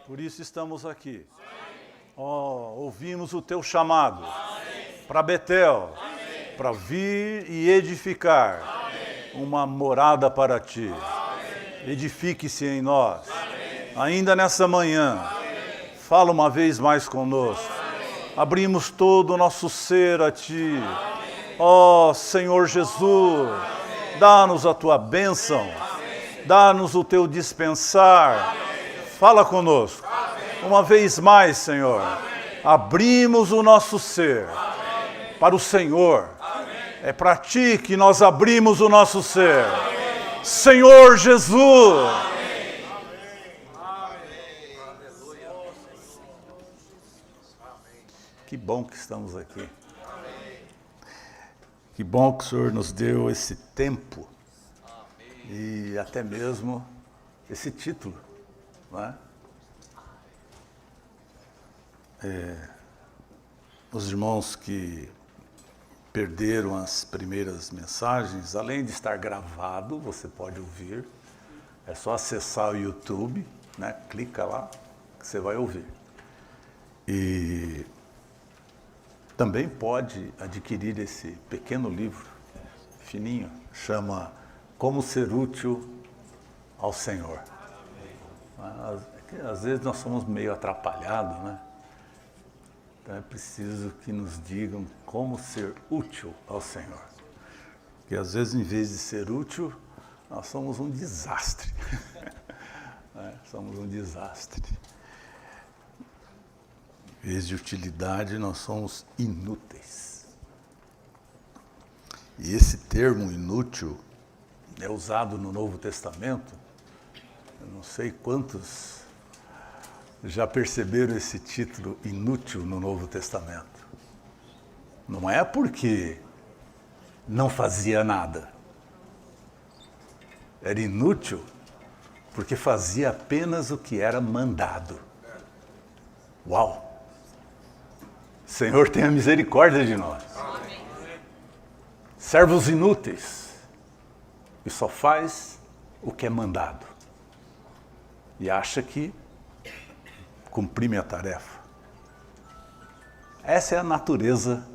Por isso estamos aqui. Ouvimos o teu chamado para Betel, para vir e edificar uma morada para ti. Edifique-se em nós. Ainda nessa manhã, fala uma vez mais conosco. Abrimos todo o nosso ser a ti. Ó Senhor Jesus, dá-nos a tua bênção, dá-nos o teu dispensar. Fala conosco. Uma vez mais, Senhor, abrimos o nosso ser para o Senhor. É para ti que nós abrimos o nosso ser. Senhor Jesus. Que bom que estamos aqui. Que bom que o Senhor nos deu esse tempo e até mesmo esse título, não é? Os irmãos que perderam as primeiras mensagens, além de estar gravado, você pode ouvir. É só acessar o YouTube, né? Clica lá que você vai ouvir. E também pode adquirir esse pequeno livro, fininho, chama Como Ser Útil ao Senhor. Às vezes nós somos meio atrapalhados, né? Então é preciso que nos digam como ser útil ao Senhor. Porque às vezes, em vez de ser útil, nós somos um desastre. Somos um desastre. Em vez de utilidade, nós somos inúteis. E esse termo inútil é usado no Novo Testamento. Eu não sei quantos já perceberam esse título inútil no Novo Testamento. Não é porque não fazia nada. Era inútil porque fazia apenas o que era mandado. Uau! Senhor, tenha misericórdia de nós. Amém. Servos inúteis, que só faz o que é mandado. E acha que cumpri minha tarefa. Essa é a natureza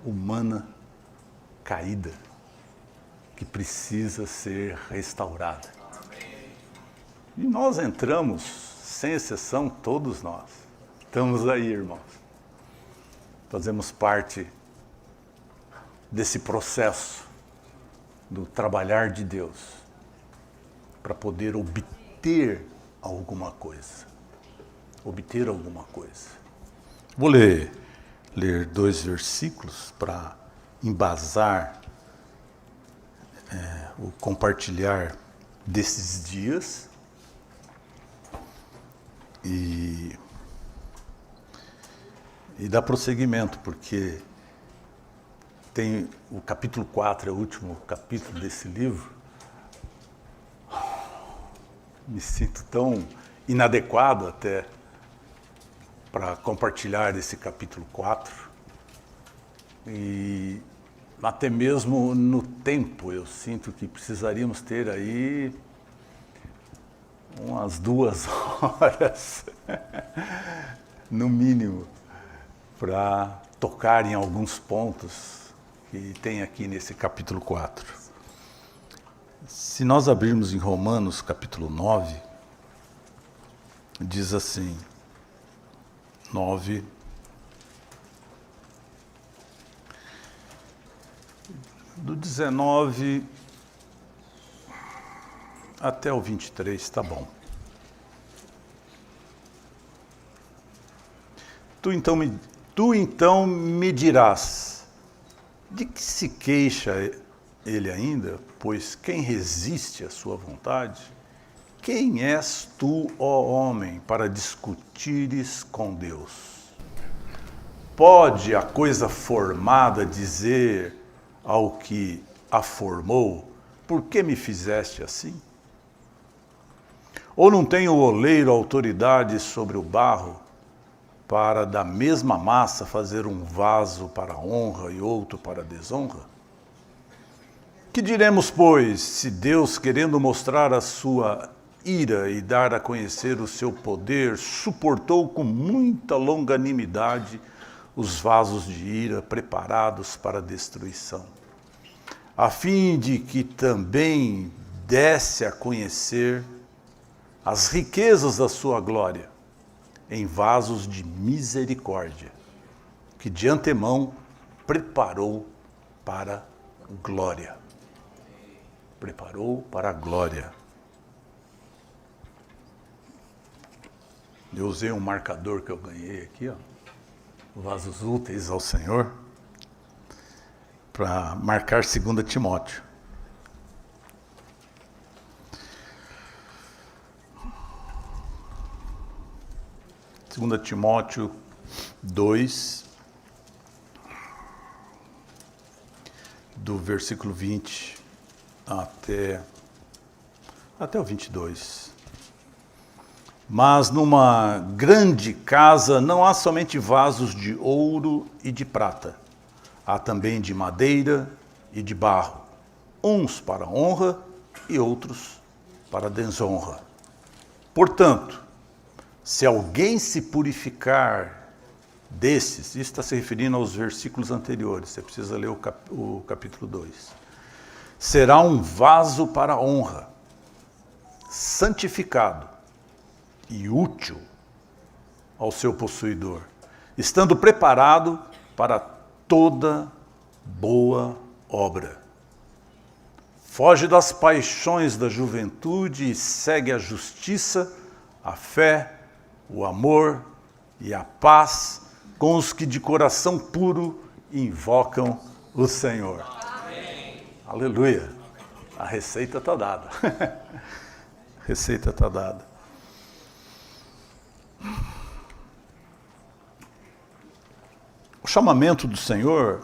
humana caída, que precisa ser restaurada. E nós entramos, sem exceção, todos nós. Estamos aí, irmãos. Fazemos parte desse processo do trabalhar de Deus para poder obter alguma coisa. Obter alguma coisa. Vou ler 2 versículos para embasar o compartilhar desses dias e dar prosseguimento, porque tem o capítulo 4, é o último capítulo desse livro. Me sinto tão inadequado até para compartilhar esse capítulo 4. E até mesmo no tempo eu sinto que precisaríamos ter aí umas 2 horas, no mínimo, para tocar em alguns pontos que tem aqui nesse capítulo 4. Se nós abrirmos em Romanos capítulo 9, diz assim, 9, do 19 até o 23, tá bom. Tu então me dirás, de que se queixa ele ainda? Pois quem resiste à sua vontade? Quem és tu, ó homem, para discutires com Deus? Pode a coisa formada dizer ao que a formou, por que me fizeste assim? Ou não tem o oleiro autoridade sobre o barro, para da mesma massa fazer um vaso para a honra e outro para a desonra? Que diremos, pois, se Deus, querendo mostrar a sua ira e dar a conhecer o seu poder, suportou com muita longanimidade os vasos de ira preparados para a destruição, a fim de que também desse a conhecer as riquezas da sua glória em vasos de misericórdia, que de antemão preparou para glória. Preparou para a glória. Eu usei um marcador que eu ganhei aqui, ó, vasos úteis ao Senhor, para marcar 2 Timóteo. Segunda Timóteo 2, do versículo 20 até o 22. Mas numa grande casa não há somente vasos de ouro e de prata, há também de madeira e de barro, uns para honra e outros para desonra. Portanto, se alguém se purificar desses, isso está se referindo aos versículos anteriores, você precisa ler o capítulo 2, será um vaso para honra, santificado e útil ao seu possuidor, estando preparado para toda boa obra. Foge das paixões da juventude e segue a justiça, a fé, o amor e a paz com os que de coração puro invocam o Senhor. Amém. Aleluia. A receita está dada. A receita está dada. O chamamento do Senhor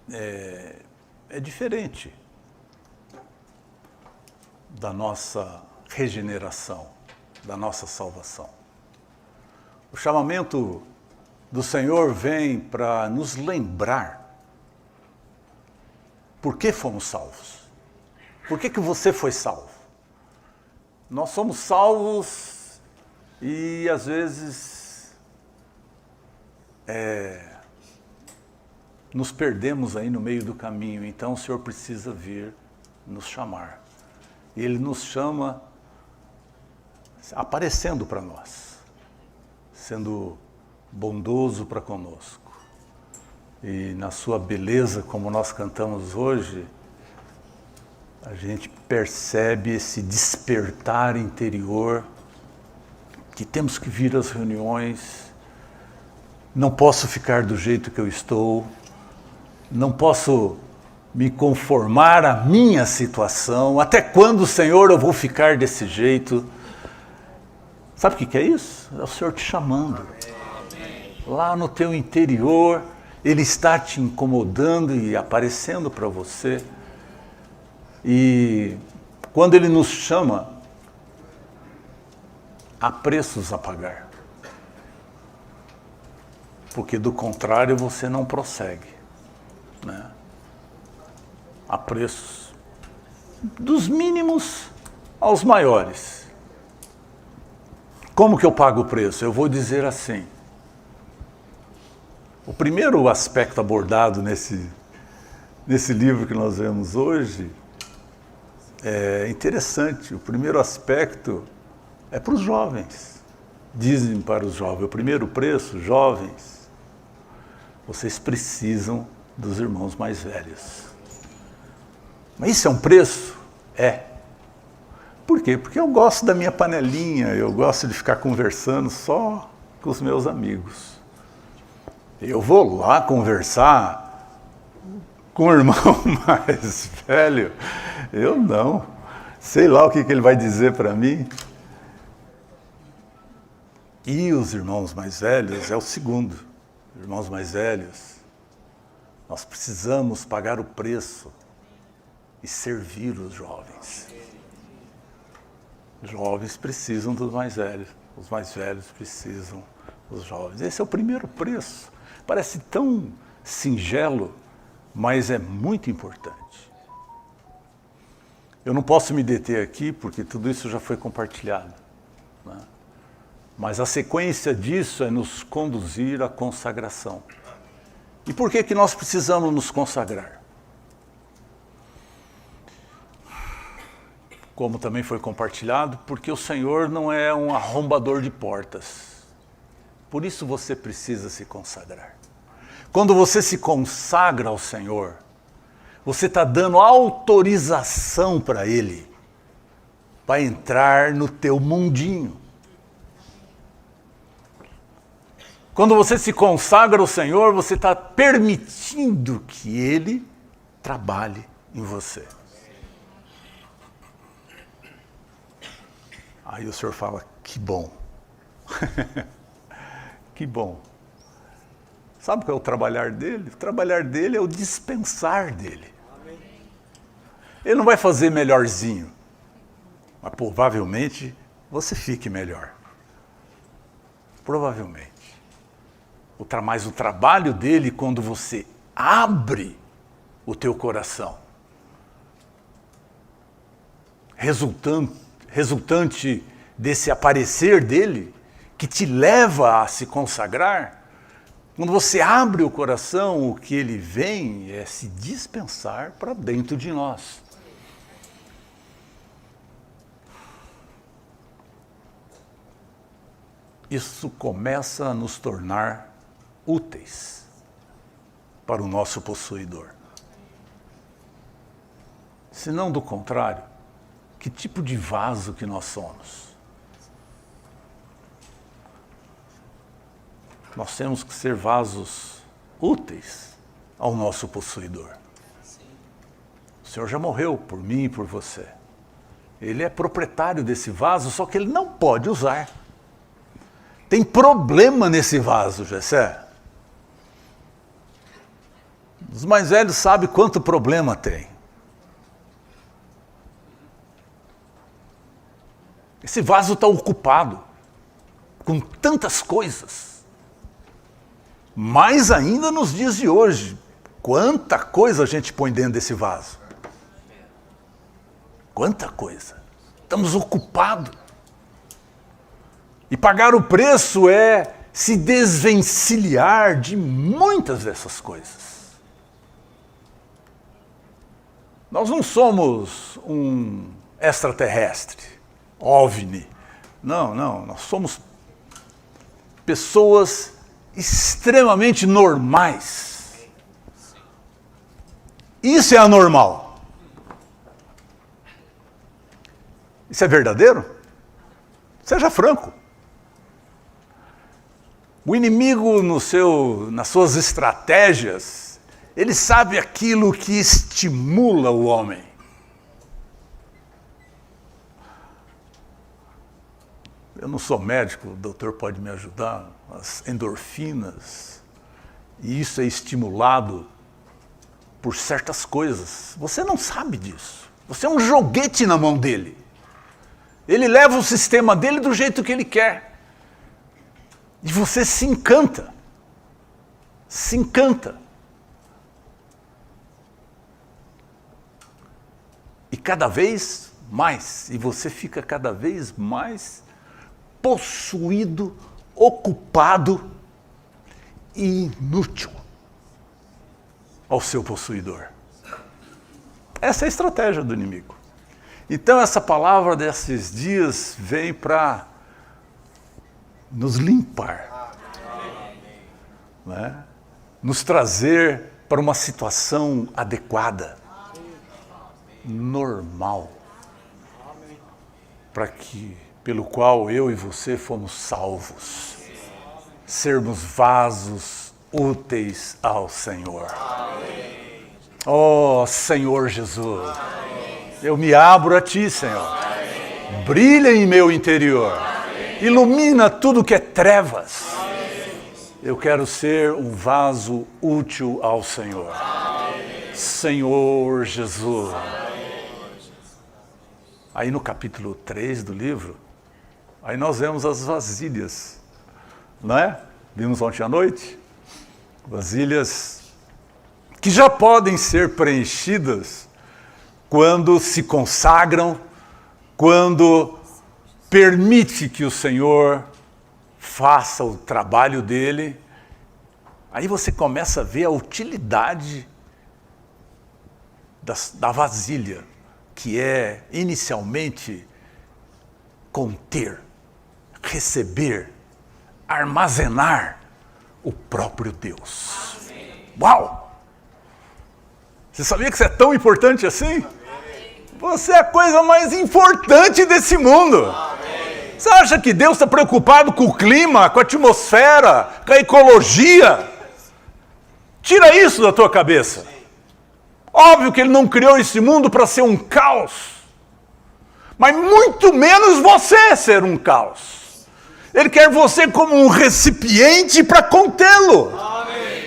é diferente da nossa regeneração, da nossa salvação. O chamamento do Senhor vem para nos lembrar por que fomos salvos. Por que você foi salvo? Nós somos salvos e às vezes nos perdemos aí no meio do caminho, então o Senhor precisa vir nos chamar. E Ele nos chama aparecendo para nós, sendo bondoso para conosco. E na sua beleza, como nós cantamos hoje, a gente percebe esse despertar interior, que temos que vir às reuniões, não posso ficar do jeito que eu estou, não posso me conformar à minha situação, até quando, Senhor, eu vou ficar desse jeito? Sabe o que é isso? É o Senhor te chamando. Lá no teu interior, Ele está te incomodando e aparecendo para você. E quando Ele nos chama, há preços a pagar. Porque do contrário você não prossegue, né? Há preços, dos mínimos aos maiores. Como que eu pago o preço? Eu vou dizer assim. O primeiro aspecto abordado nesse livro que nós vemos hoje é interessante. O primeiro aspecto é para os jovens. Dizem para os jovens, o primeiro preço, jovens, vocês precisam dos irmãos mais velhos. Mas isso é um preço? É. Por quê? Porque eu gosto da minha panelinha, eu gosto de ficar conversando só com os meus amigos. Eu vou lá conversar com o irmão mais velho? Eu não. Sei lá o que ele vai dizer para mim. E os irmãos mais velhos é o segundo. Irmãos mais velhos, nós precisamos pagar o preço e servir os jovens. Os jovens precisam dos mais velhos, os mais velhos precisam dos jovens. Esse é o primeiro preço. Parece tão singelo, mas é muito importante. Eu não posso me deter aqui, porque tudo isso já foi compartilhado, né? Mas a sequência disso é nos conduzir à consagração. E por que nós precisamos nos consagrar? Como também foi compartilhado, porque o Senhor não é um arrombador de portas. Por isso você precisa se consagrar. Quando você se consagra ao Senhor, você está dando autorização para Ele para entrar no teu mundinho. Quando você se consagra ao Senhor, você está permitindo que Ele trabalhe em você. Aí o Senhor fala, que bom. Que bom. Sabe qual é o trabalhar dele? O trabalhar dele é o dispensar dele. Ele não vai fazer melhorzinho, mas provavelmente você fique melhor. Provavelmente. Mas o trabalho dele, quando você abre o teu coração, resultante desse aparecer dele, que te leva a se consagrar, quando você abre o coração, o que ele vem é se dispensar para dentro de nós. Isso começa a nos tornar úteis para o nosso possuidor. Se não do contrário, que tipo de vaso que nós somos? Nós temos que ser vasos úteis ao nosso possuidor. O Senhor já morreu por mim e por você. Ele é proprietário desse vaso, só que ele não pode usar. Tem problema nesse vaso, Jessé. Os mais velhos sabem quanto problema tem. Esse vaso está ocupado com tantas coisas. Mais ainda nos dias de hoje. Quanta coisa a gente põe dentro desse vaso. Quanta coisa. Estamos ocupados. E pagar o preço é se desvencilhar de muitas dessas coisas. Nós não somos um extraterrestre, OVNI. Não, nós somos pessoas extremamente normais. Isso é anormal. Isso é verdadeiro? Seja franco. O inimigo, nas suas estratégias, ele sabe aquilo que estimula o homem. Eu não sou médico, o doutor pode me ajudar. As endorfinas, e isso é estimulado por certas coisas. Você não sabe disso. Você é um joguete na mão dele. Ele leva o sistema dele do jeito que ele quer. E você se encanta. Se encanta. E cada vez mais. E você fica cada vez mais possuído, ocupado e inútil ao seu possuidor. Essa é a estratégia do inimigo. Então essa palavra desses dias vem para nos limpar, né? Nos trazer para uma situação adequada, normal, para que, pelo qual eu e você fomos salvos, sermos vasos úteis ao Senhor. Oh, Senhor Jesus, eu me abro a Ti, Senhor. Brilha em meu interior. Ilumina tudo que é trevas. Eu quero ser um vaso útil ao Senhor. Senhor Jesus. Aí no capítulo 3 do livro, aí nós vemos as vasilhas, não é? Vimos ontem à noite. Vasilhas que já podem ser preenchidas quando se consagram, quando permite que o Senhor faça o trabalho dele, aí você começa a ver a utilidade da vasilha, que é inicialmente conter, receber, armazenar o próprio Deus. Uau! Você sabia que você é tão importante assim? Você é a coisa mais importante desse mundo. Você acha que Deus está preocupado com o clima, com a atmosfera, com a ecologia? Tira isso da tua cabeça. Óbvio que Ele não criou esse mundo para ser um caos. Mas muito menos você ser um caos. Ele quer você como um recipiente para contê-lo.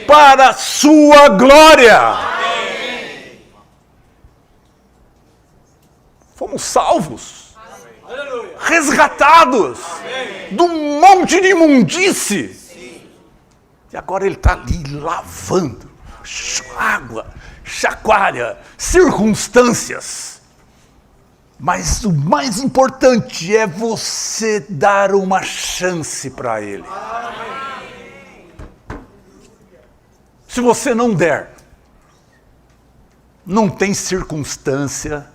Para a sua glória. Amém. Fomos salvos. Amém. Resgatados. Amém. De um monte de imundície. Sim. E agora Ele está ali lavando. Água, chacoalha, circunstâncias. Mas o mais importante é você dar uma chance para Ele. Se você não der, não tem circunstância,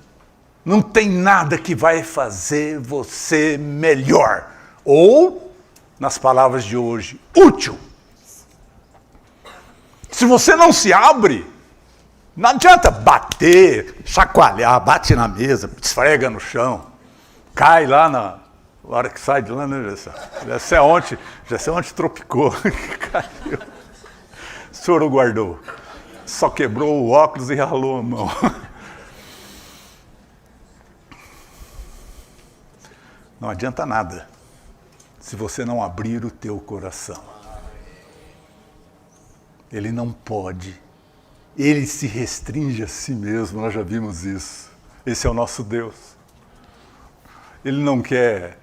não tem nada que vai fazer você melhor. Ou, nas palavras de hoje, útil. Se você não se abre, não adianta bater, chacoalhar, bate na mesa, esfrega no chão, cai lá na hora que sai de lá, né, já sei onde tropicou, caiu. O senhor o guardou, só quebrou o óculos e ralou a mão. Não adianta nada, se você não abrir o teu coração. Ele não pode. Ele se restringe a si mesmo, nós já vimos isso. Esse é o nosso Deus. Ele não quer.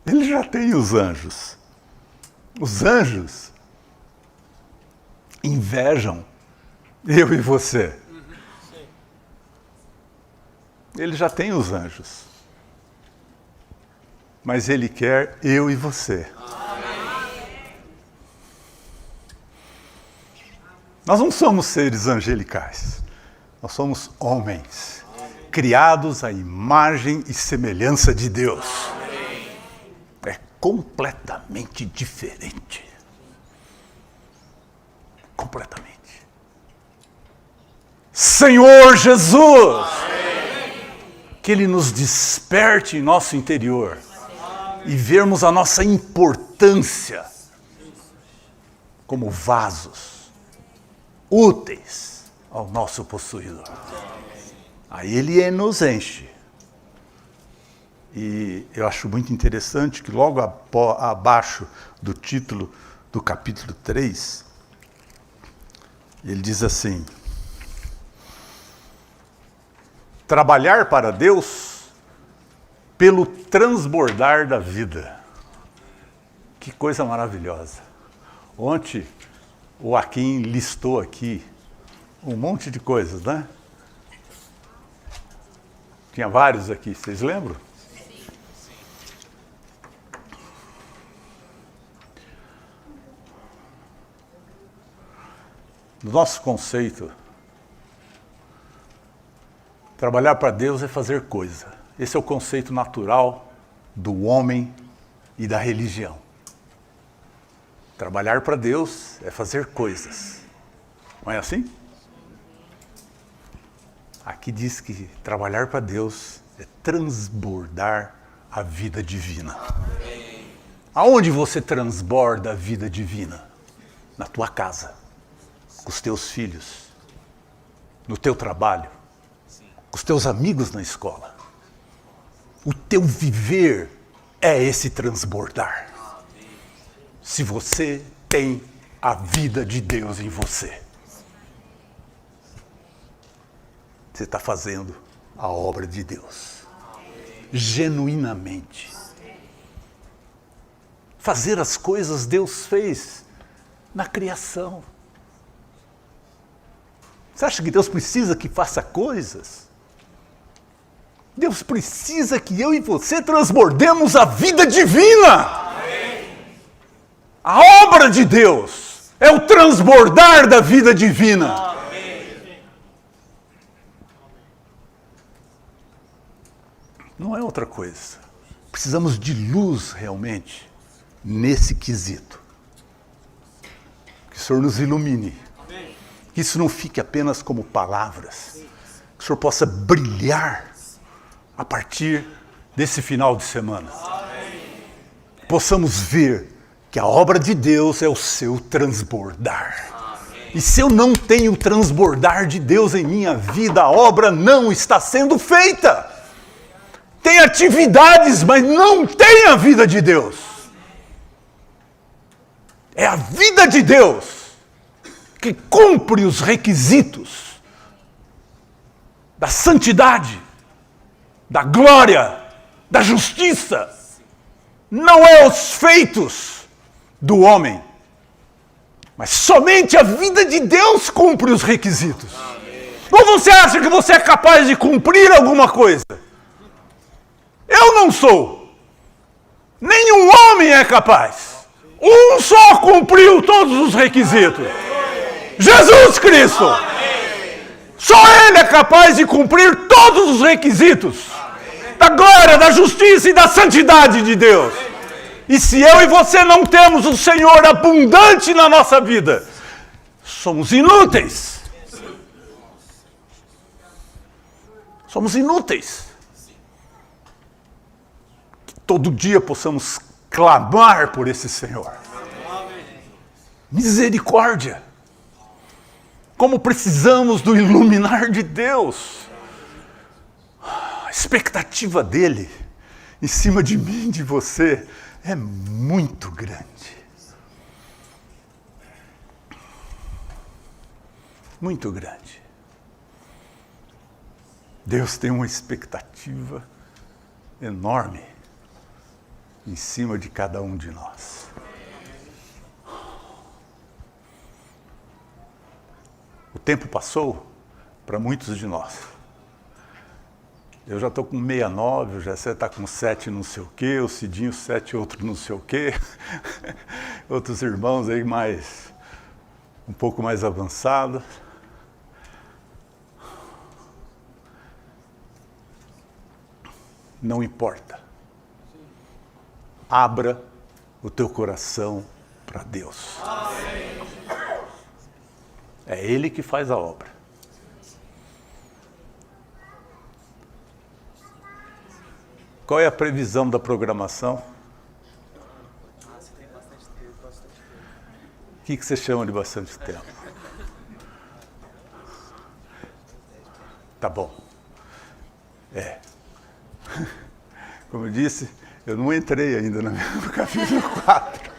Ele já tem os anjos. Os anjos invejam eu e você. Ele já tem os anjos. Mas ele quer eu e você. Nós não somos seres angelicais, nós somos homens, criados à imagem e semelhança de Deus. É completamente diferente. Completamente. Senhor Jesus, que Ele nos desperte em nosso interior e vermos a nossa importância como vasos úteis ao nosso possuidor. Aí Ele nos enche. E eu acho muito interessante que logo abaixo do título do capítulo 3, ele diz assim: trabalhar para Deus pelo transbordar da vida. Que coisa maravilhosa. Ontem o Joaquim listou aqui um monte de coisas, né? Tinha vários aqui, vocês lembram? Sim. No nosso conceito, trabalhar para Deus é fazer coisa. Esse é o conceito natural do homem e da religião. Trabalhar para Deus é fazer coisas. Não é assim? Aqui diz que trabalhar para Deus é transbordar a vida divina. Aonde você transborda a vida divina? Na tua casa, com os teus filhos, no teu trabalho, com os teus amigos na escola. O teu viver é esse transbordar. Se você tem a vida de Deus em você, você está fazendo a obra de Deus. Genuinamente. Fazer as coisas Deus fez na criação. Você acha que Deus precisa que faça coisas? Deus precisa que eu e você transbordemos a vida divina. A obra de Deus é o transbordar da vida divina. Não é outra coisa. Precisamos de luz realmente nesse quesito. Que o Senhor nos ilumine. Que isso não fique apenas como palavras. Que o Senhor possa brilhar a partir desse final de semana. Possamos ver que a obra de Deus é o seu transbordar. E se eu não tenho o transbordar de Deus em minha vida, a obra não está sendo feita. Tem atividades, mas não tem a vida de Deus. É a vida de Deus que cumpre os requisitos da santidade, da glória, da justiça. Não é os feitos do homem, mas somente a vida de Deus cumpre os requisitos. Ou você acha que você é capaz de cumprir alguma coisa? Eu não sou. Nenhum homem é capaz. Um só cumpriu todos os requisitos. Jesus Cristo. Só Ele é capaz de cumprir todos os requisitos da glória, da justiça e da santidade de Deus. E se eu e você não temos o Senhor abundante na nossa vida, somos inúteis. Somos inúteis. Que todo dia possamos clamar por esse Senhor. Misericórdia. Como precisamos do iluminar de Deus. A expectativa dele em cima de mim, de você, é muito grande. Muito grande. Deus tem uma expectativa enorme em cima de cada um de nós. O tempo passou para muitos de nós. Eu já estou com 69, o Jessé está com 7 não sei o quê, o Cidinho 7 outro não sei o quê. Outros irmãos aí um pouco mais avançados. Não importa. Abra o teu coração para Deus. É Ele que faz a obra. Qual é a previsão da programação? O que você chama de bastante tempo? Tá bom. Como eu disse, eu não entrei ainda no capítulo 4.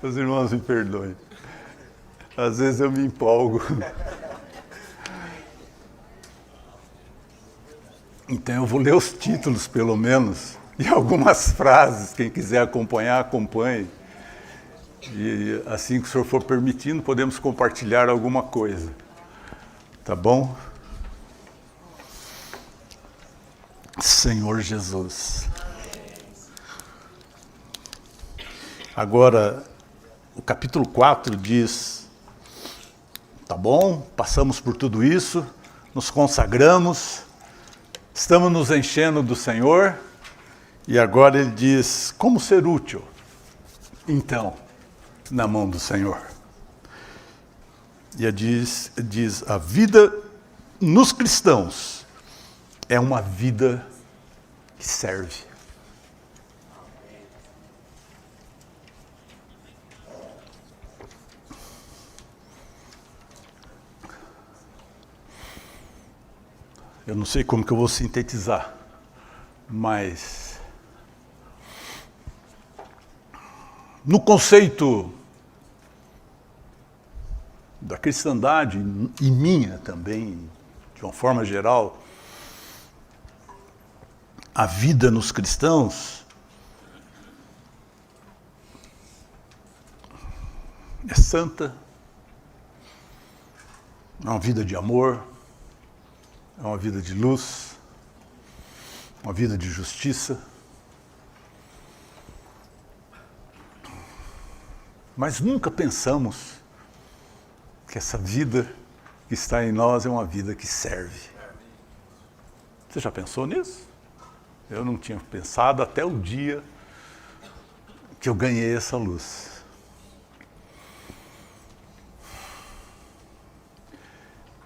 Os irmãos me perdoem. Às vezes eu me empolgo. Então eu vou ler os títulos, pelo menos, e algumas frases. Quem quiser acompanhar, acompanhe. E assim que o Senhor for permitindo, podemos compartilhar alguma coisa. Tá bom? Senhor Jesus. Agora, o capítulo 4 diz, tá bom, passamos por tudo isso, nos consagramos, estamos nos enchendo do Senhor, e agora ele diz, como ser útil? Então, na mão do Senhor. E diz, a vida nos cristãos é uma vida que serve. Eu não sei como que eu vou sintetizar, mas no conceito da cristandade e minha também, de uma forma geral, a vida nos cristãos é santa, é uma vida de amor, é uma vida de luz, uma vida de justiça. Mas nunca pensamos que essa vida que está em nós é uma vida que serve. Você já pensou nisso? Eu não tinha pensado até o dia que eu ganhei essa luz.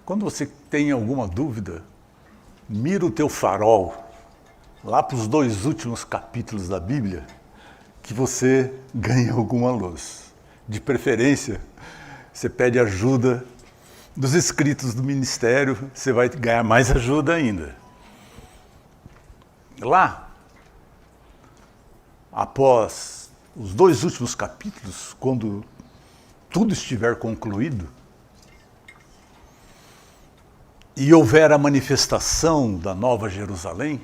Quando você tem alguma dúvida, mira o teu farol lá para os 2 últimos capítulos da Bíblia, que você ganha alguma luz. De preferência, você pede ajuda dos escritos do ministério, você vai ganhar mais ajuda ainda. Lá, após os 2 últimos capítulos, quando tudo estiver concluído, e houver a manifestação da Nova Jerusalém,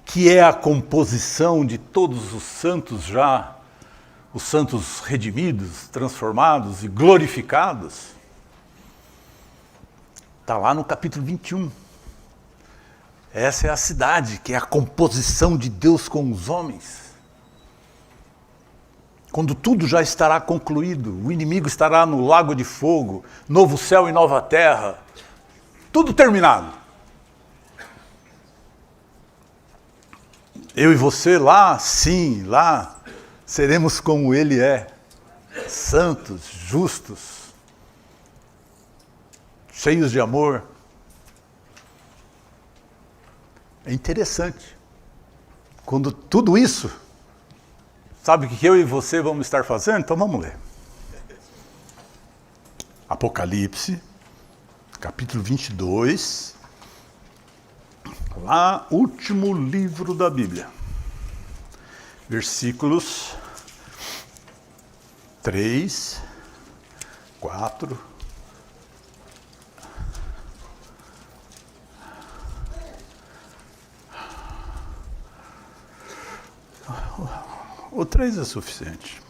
que é a composição de todos os santos já, os santos redimidos, transformados e glorificados, está lá no capítulo 21. Essa é a cidade, que é a composição de Deus com os homens. Quando tudo já estará concluído, o inimigo estará no lago de fogo, novo céu e nova terra, tudo terminado. Eu e você lá, sim, lá, seremos como Ele é, santos, justos, cheios de amor. É interessante. Quando tudo isso, sabe o que eu e você vamos estar fazendo? Então vamos ler. Apocalipse, capítulo 22, lá, último livro da Bíblia, versículos 3, 4, o 3 é suficiente.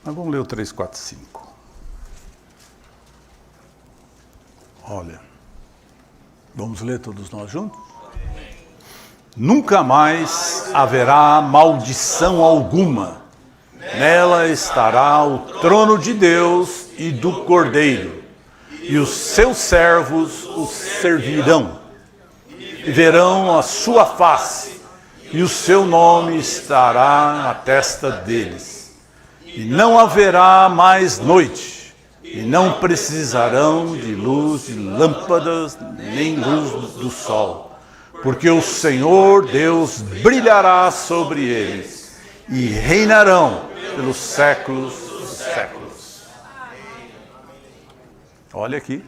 Mas vamos ler o 3, 4, 5. Olha, vamos ler todos nós juntos? Nunca mais haverá maldição alguma. Nela estará o trono de Deus e do Cordeiro, e os seus servos os servirão, e verão a sua face, e o seu nome estará na testa deles. E não haverá mais noite, e não precisarão de luz de lâmpadas, nem luz do sol, porque o Senhor Deus brilhará sobre eles, e reinarão pelos séculos dos séculos. Olha aqui.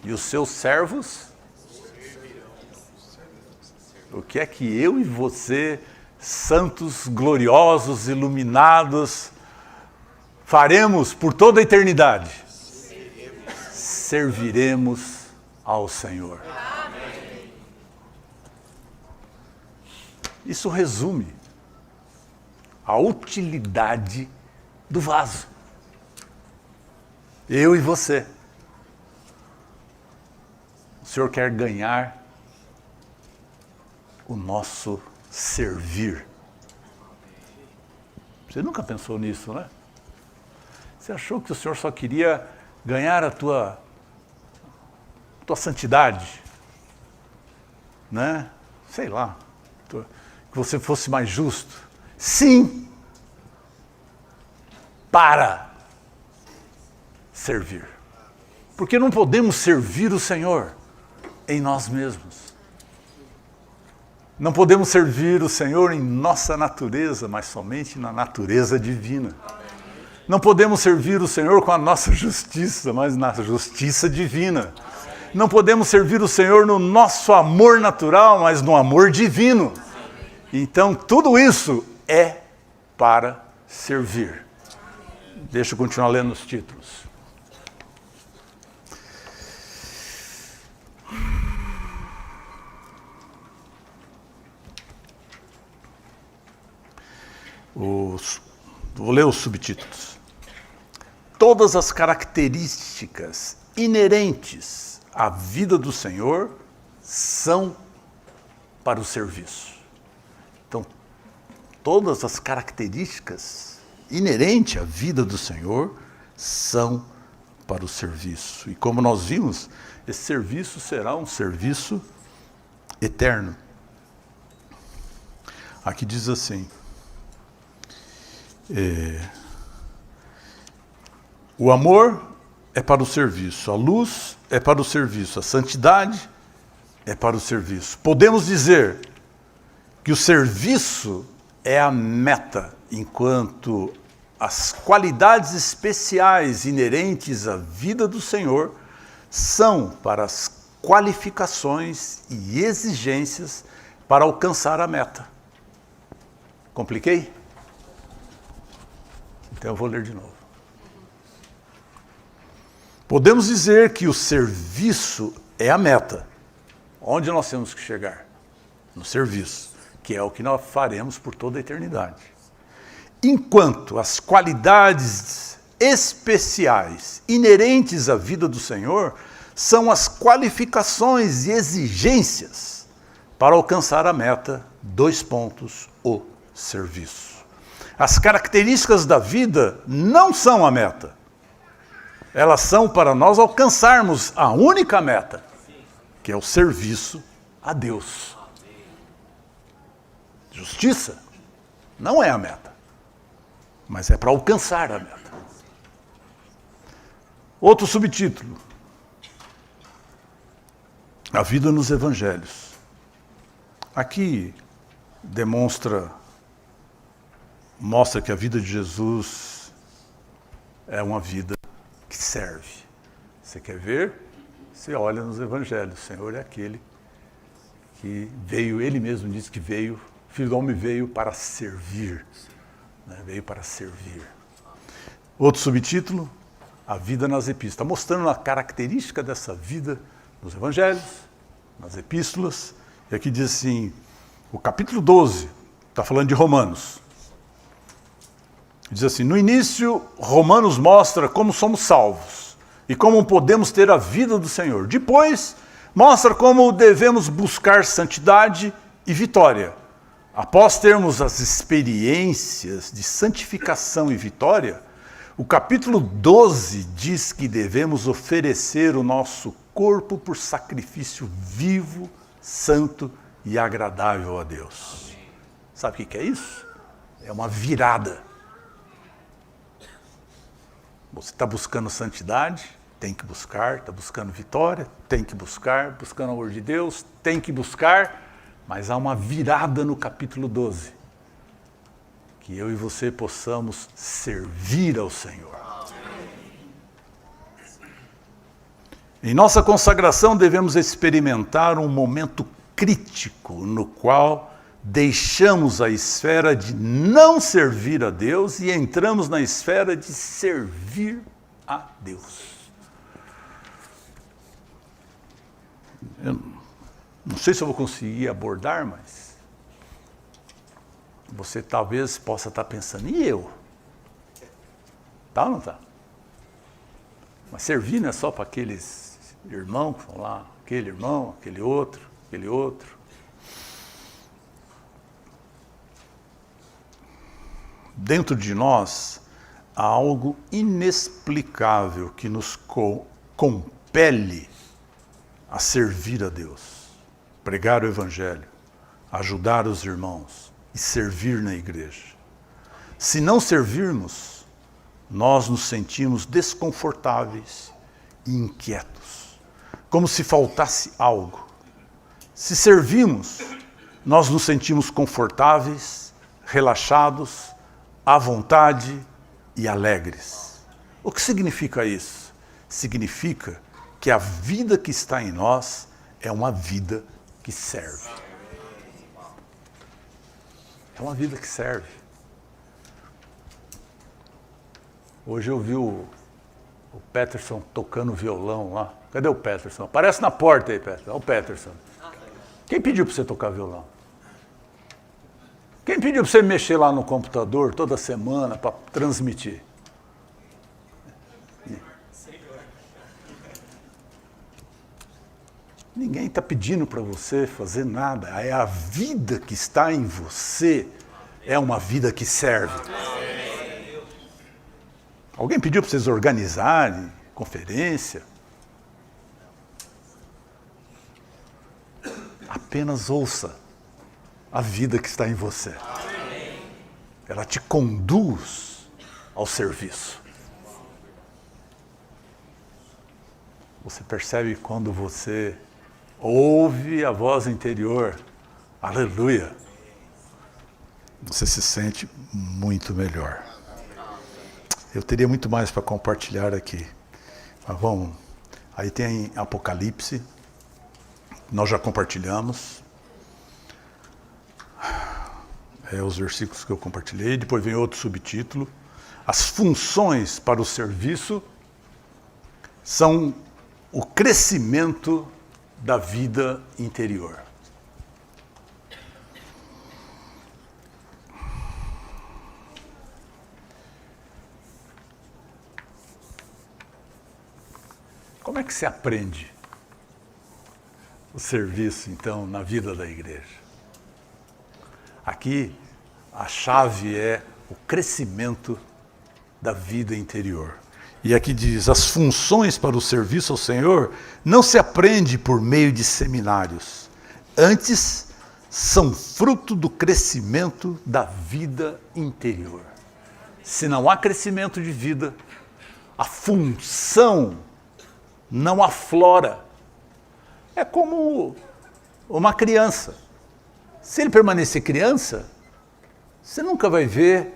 E os seus servos? O que é que eu e você, santos, gloriosos, iluminados, faremos por toda a eternidade? Serviremos ao Senhor. Isso resume a utilidade do vaso. Eu e você. O Senhor quer ganhar o nosso servir. Você nunca pensou nisso, né? Você achou que o Senhor só queria ganhar a tua santidade, né? Sei lá, que você fosse mais justo. Sim, para servir. Porque não podemos servir o Senhor em nós mesmos. Não podemos servir o Senhor em nossa natureza, mas somente na natureza divina. Não podemos servir o Senhor com a nossa justiça, mas na justiça divina. Não podemos servir o Senhor no nosso amor natural, mas no amor divino. Então, tudo isso é para servir. Deixa eu continuar lendo os títulos. Vou ler os subtítulos. Todas as características inerentes à vida do Senhor são para o serviço. Então, todas as características inerentes à vida do Senhor são para o serviço. E como nós vimos, esse serviço será um serviço eterno. Aqui diz assim, o amor é para o serviço, a luz é para o serviço, a santidade é para o serviço. Podemos dizer que o serviço é a meta, enquanto as qualidades especiais inerentes à vida do Senhor são para as qualificações e exigências para alcançar a meta. Compliquei? Então eu vou ler de novo. Podemos dizer que o serviço é a meta. Onde nós temos que chegar? No serviço, que é o que nós faremos por toda a eternidade. Enquanto as qualidades especiais inerentes à vida do Senhor são as qualificações e exigências para alcançar a meta, o serviço. As características da vida não são a meta. Elas são para nós alcançarmos a única meta, que é o serviço a Deus. Justiça não é a meta, mas é para alcançar a meta. Outro subtítulo: a vida nos evangelhos. Aqui mostra que a vida de Jesus é uma vida que serve. Você quer ver? Você olha nos evangelhos. O Senhor é aquele que veio, ele mesmo disse que veio, o Filho do Homem veio para servir. Veio para servir. Outro subtítulo: a vida nas epístolas. Está mostrando a característica dessa vida nos evangelhos, nas epístolas. E aqui diz assim, o capítulo 12, está falando de Romanos. Diz assim, no início, Romanos mostra como somos salvos e como podemos ter a vida do Senhor. Depois, mostra como devemos buscar santidade e vitória. Após termos as experiências de santificação e vitória, o capítulo 12 diz que devemos oferecer o nosso corpo por sacrifício vivo, santo e agradável a Deus. Sabe o que é isso? É uma virada. Você está buscando santidade, tem que buscar. Está buscando vitória, tem que buscar. Buscando o amor de Deus, tem que buscar. Mas há uma virada no capítulo 12. Que eu e você possamos servir ao Senhor. Em nossa consagração devemos experimentar um momento crítico no qual deixamos a esfera de não servir a Deus e entramos na esfera de servir a Deus. Eu não sei se eu vou conseguir abordar, mas você talvez possa estar pensando, e eu? Tá ou não tá? Mas servir não é só para aqueles irmãos que vão lá, aquele irmão, aquele outro, aquele outro. Dentro de nós há algo inexplicável que nos compele a servir a Deus, pregar o Evangelho, ajudar os irmãos e servir na igreja. Se não servirmos, nós nos sentimos desconfortáveis e inquietos, como se faltasse algo. Se servimos, nós nos sentimos confortáveis, relaxados, à vontade e alegres. O que significa isso? Significa que a vida que está em nós é uma vida que serve. É uma vida que serve. Hoje eu vi o Peterson tocando violão lá. Cadê o Peterson? Aparece na porta aí, Peterson. Olha o Peterson. Quem pediu para você tocar violão? Quem pediu para você mexer lá no computador toda semana para transmitir? Ninguém está pedindo para você fazer nada. É a vida que está em você, é uma vida que serve. Alguém pediu para vocês organizarem conferência? Apenas ouça a vida que está em você. Ela te conduz ao serviço. Você percebe quando você ouve a voz interior, aleluia, você se sente muito melhor. Eu teria muito mais para compartilhar aqui. Mas vamos, aí tem Apocalipse, nós já compartilhamos. Os versículos que eu compartilhei, depois vem outro subtítulo. As funções para o serviço são o crescimento da vida interior. Como é que se aprende o serviço, então, na vida da igreja? Aqui, a chave é o crescimento da vida interior. E aqui diz, as funções para o serviço ao Senhor não se aprende por meio de seminários. Antes, são fruto do crescimento da vida interior. Se não há crescimento de vida, a função não aflora. É como uma criança. Se ele permanecer criança, você nunca vai ver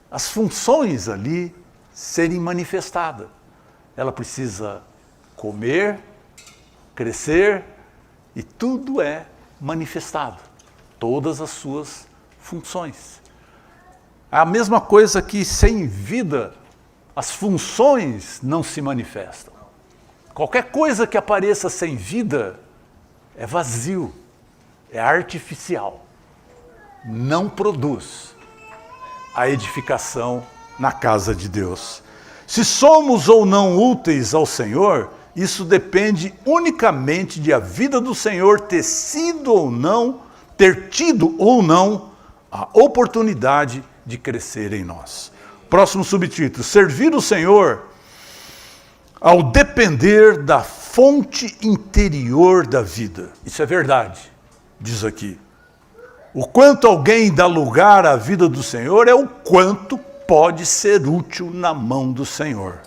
as funções ali serem manifestadas. Ela precisa comer, crescer, e tudo é manifestado. Todas as suas funções. É a mesma coisa que sem vida, as funções não se manifestam. Qualquer coisa que apareça sem vida é vazio, é artificial. Não produz a edificação na casa de Deus. Se somos ou não úteis ao Senhor, isso depende unicamente de a vida do Senhor ter tido ou não a oportunidade de crescer em nós. Próximo subtítulo: servir o Senhor ao depender da fonte interior da vida. Isso é verdade, diz aqui. O quanto alguém dá lugar à vida do Senhor é o quanto pode ser útil na mão do Senhor.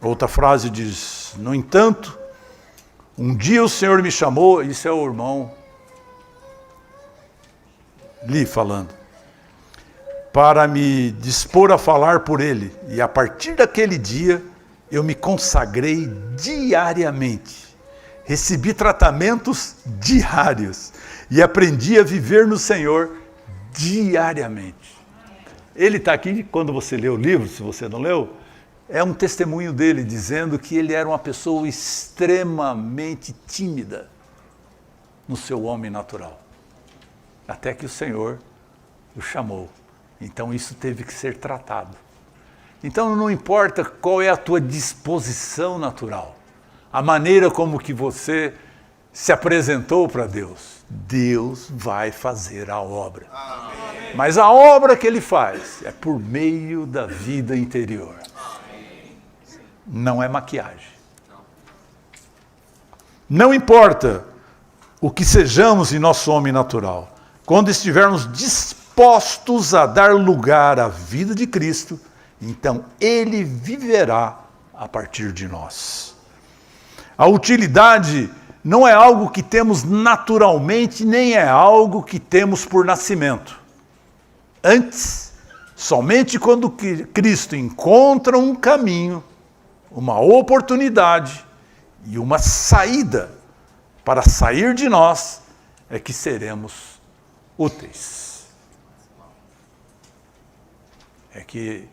Outra frase diz, no entanto, um dia o Senhor me chamou, isso é o irmão Li falando, para me dispor a falar por ele. E a partir daquele dia, eu me consagrei diariamente. Recebi tratamentos diários e aprendi a viver no Senhor diariamente. Ele está aqui, quando você lê o livro, se você não leu, é um testemunho dele, dizendo que ele era uma pessoa extremamente tímida no seu homem natural. Até que o Senhor o chamou. Então isso teve que ser tratado. Então não importa qual é a tua disposição natural, a maneira como que você se apresentou para Deus, Deus vai fazer a obra. Amém. Mas a obra que Ele faz é por meio da vida interior. Amém. Não é maquiagem. Não importa o que sejamos em nosso homem natural, quando estivermos dispostos a dar lugar à vida de Cristo, então Ele viverá a partir de nós. A utilidade não é algo que temos naturalmente, nem é algo que temos por nascimento. Antes, somente quando Cristo encontra um caminho, uma oportunidade e uma saída para sair de nós, é que seremos úteis. É que,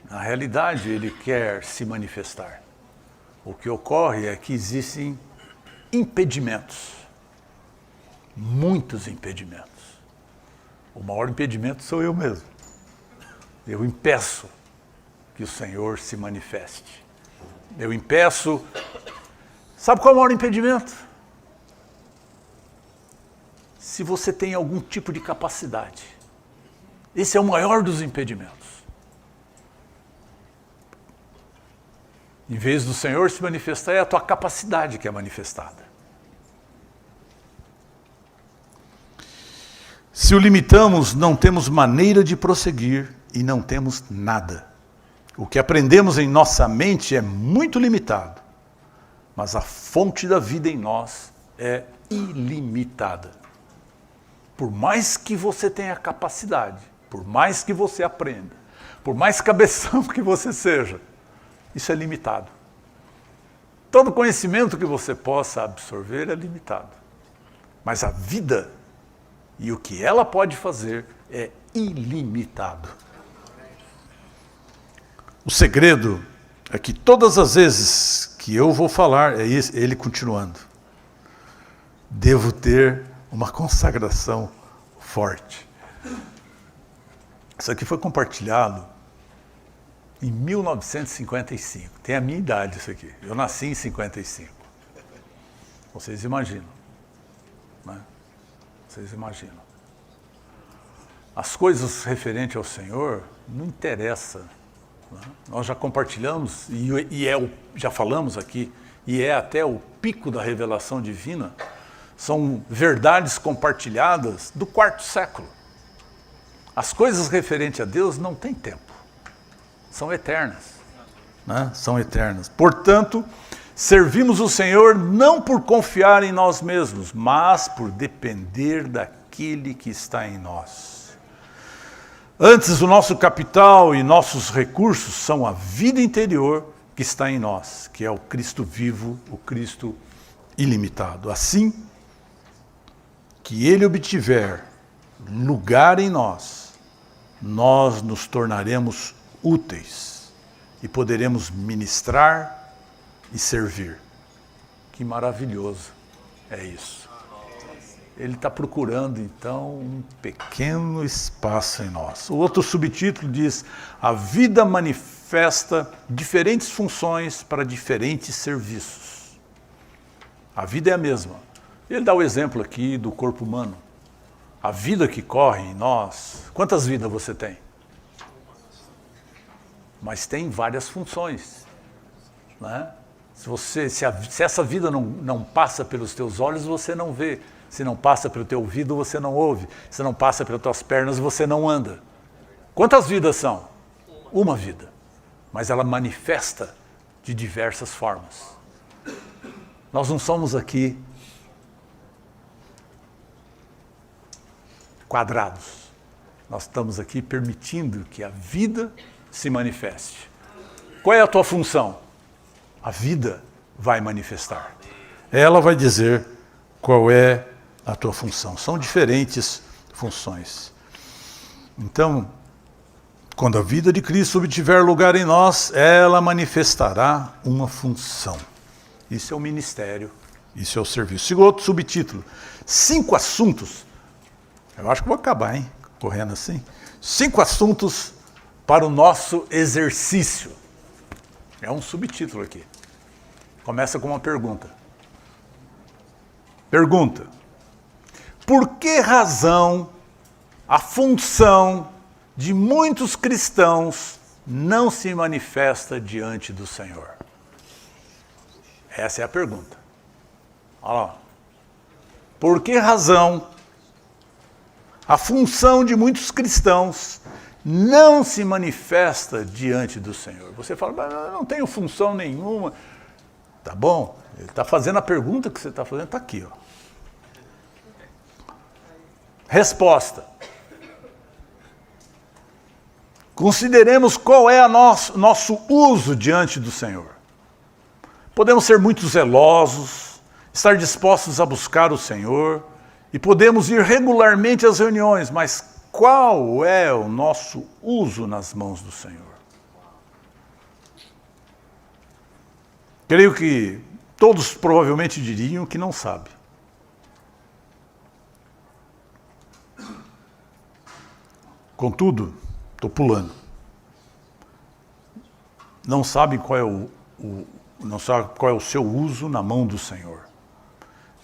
na realidade, Ele quer se manifestar. O que ocorre é que existem impedimentos, muitos impedimentos. O maior impedimento sou eu mesmo. Eu impeço que o Senhor se manifeste. Eu impeço Sabe qual é o maior impedimento? Se você tem algum tipo de capacidade. Esse é o maior dos impedimentos. Em vez do Senhor se manifestar, é a tua capacidade que é manifestada. Se o limitamos, não temos maneira de prosseguir e não temos nada. O que aprendemos em nossa mente é muito limitado, mas a fonte da vida em nós é ilimitada. Por mais que você tenha capacidade, por mais que você aprenda, por mais cabeção que você seja, isso é limitado. Todo conhecimento que você possa absorver é limitado. Mas a vida e o que ela pode fazer é ilimitado. O segredo é que todas as vezes que eu vou falar, é ele continuando. Devo ter uma consagração forte. Isso aqui foi compartilhado em 1955. Tem a minha idade isso aqui. Eu nasci em 55. Vocês imaginam, né? Vocês imaginam. As coisas referentes ao Senhor não interessam. Né? Nós já compartilhamos, já falamos aqui, e é até o pico da revelação divina, são verdades compartilhadas do 4º século. As coisas referentes a Deus não têm tempo. São eternas. Né? São eternas. Portanto, servimos o Senhor não por confiar em nós mesmos, mas por depender daquele que está em nós. Antes, o nosso capital e nossos recursos são a vida interior que está em nós, que é o Cristo vivo, o Cristo ilimitado. Assim que Ele obtiver lugar em nós, nós nos tornaremos úteis e poderemos ministrar e servir. Que maravilhoso é isso. Ele está procurando, então, um pequeno espaço em nós. O outro subtítulo diz: a vida manifesta diferentes funções para diferentes serviços. A vida é a mesma. Ele dá o exemplo aqui do corpo humano. A vida que corre em nós, quantas vidas você tem? Mas tem várias funções. Né? Se essa vida não passa pelos teus olhos, você não vê. Se não passa pelo teu ouvido, você não ouve. Se não passa pelas tuas pernas, você não anda. Quantas vidas são? Uma vida. Mas ela manifesta de diversas formas. Nós não somos aqui quadrados. Nós estamos aqui permitindo que a vida se manifeste. Qual é a tua função? A vida vai manifestar. Ela vai dizer qual é a tua função. São diferentes funções. Então, quando a vida de Cristo obtiver lugar em nós, ela manifestará uma função. Isso é o ministério, isso é o serviço. Siga outro subtítulo. 5 assuntos. Eu acho que vou acabar, hein? Correndo assim. 5 assuntos para o nosso exercício. É um subtítulo aqui. Começa com uma pergunta. Pergunta: por que razão a função de muitos cristãos não se manifesta diante do Senhor? Essa é a pergunta. Olha lá. Por que razão a função de muitos cristãos não se manifesta diante do Senhor? Você fala, mas eu não tenho função nenhuma. Tá bom, ele está fazendo a pergunta que você está fazendo, está aqui. Ó. Resposta. Consideremos qual é nosso uso diante do Senhor. Podemos ser muito zelosos, estar dispostos a buscar o Senhor, e podemos ir regularmente às reuniões, mas qual é o nosso uso nas mãos do Senhor? Creio que todos provavelmente diriam que não sabe. Contudo, estou pulando. Não sabem qual é não sabe qual é o seu uso na mão do Senhor.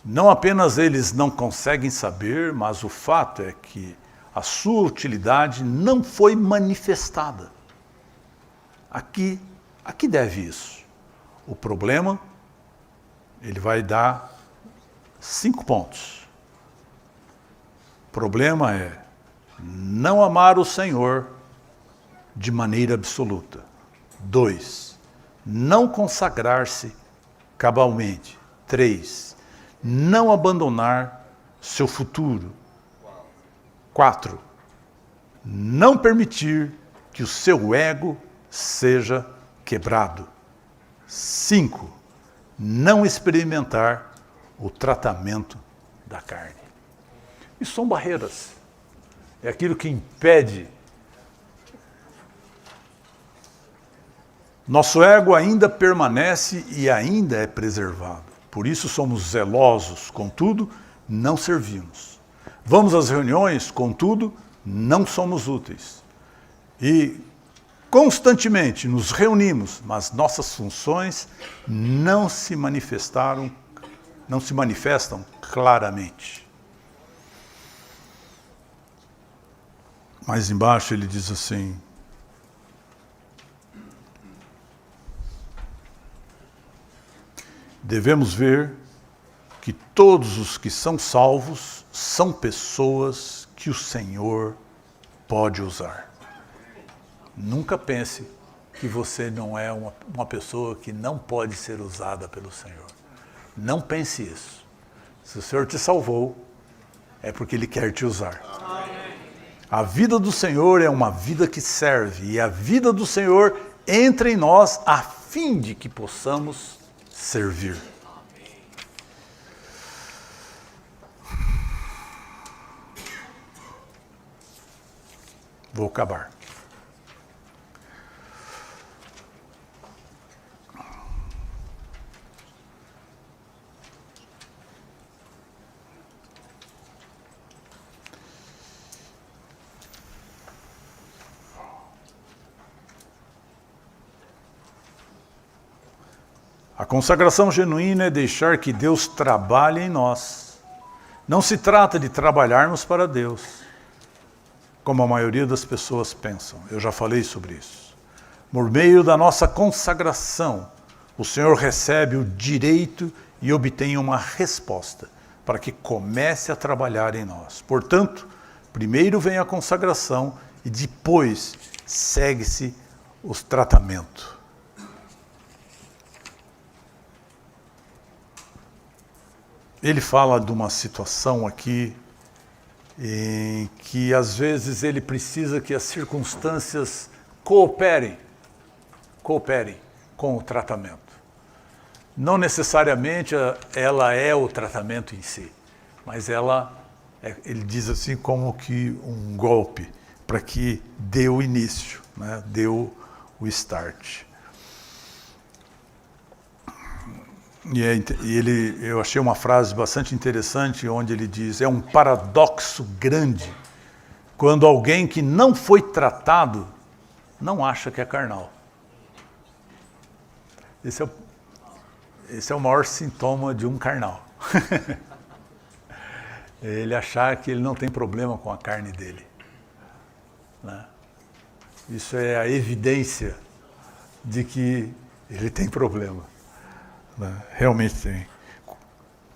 Não apenas eles não conseguem saber, mas o fato é que a sua utilidade não foi manifestada. Aqui deve isso. O problema, ele vai dar 5 pontos. O problema é não amar o Senhor de maneira absoluta. 2, não consagrar-se cabalmente. 3, não abandonar seu futuro. 4, não permitir que o seu ego seja quebrado. 5, não experimentar o tratamento da carne. Isso são barreiras. É aquilo que impede. Nosso ego ainda permanece e ainda é preservado. Por isso somos zelosos, contudo, não servimos. Vamos às reuniões, contudo, não somos úteis. E constantemente nos reunimos, mas nossas funções não se manifestam claramente. Mais embaixo ele diz assim: devemos ver que todos os que são salvos são pessoas que o Senhor pode usar. Nunca pense que você não é uma pessoa que não pode ser usada pelo Senhor. Não pense isso. Se o Senhor te salvou, é porque Ele quer te usar. A vida do Senhor é uma vida que serve, e a vida do Senhor entra em nós a fim de que possamos servir. Vou acabar. A consagração genuína é deixar que Deus trabalhe em nós. Não se trata de trabalharmos para Deus, como a maioria das pessoas pensam. Eu já falei sobre isso. Por meio da nossa consagração, o Senhor recebe o direito e obtém uma resposta para que comece a trabalhar em nós. Portanto, primeiro vem a consagração e depois segue-se o tratamento. Ele fala de uma situação aqui em que às vezes ele precisa que as circunstâncias cooperem com o tratamento. Não necessariamente ela é o tratamento em si, mas ele diz assim como que um golpe para que dê o início, né? Deu o start. Eu achei uma frase bastante interessante onde ele diz: é um paradoxo grande quando alguém que não foi tratado não acha que é carnal. Esse é o maior sintoma de um carnal. Ele achar que ele não tem problema com a carne dele, né? Isso é a evidência de que ele tem problema. Realmente tem.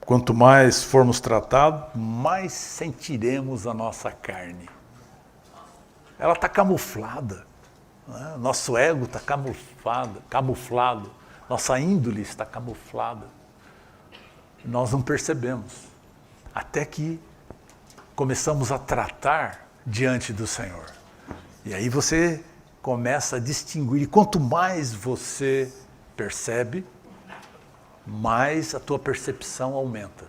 Quanto mais formos tratados, mais sentiremos a nossa carne. Ela está camuflada, né? Nosso ego está camuflado. Nossa índole está camuflada. Nós não percebemos. Até que começamos a tratar diante do Senhor. E aí você começa a distinguir. E quanto mais você percebe, mais a tua percepção aumenta.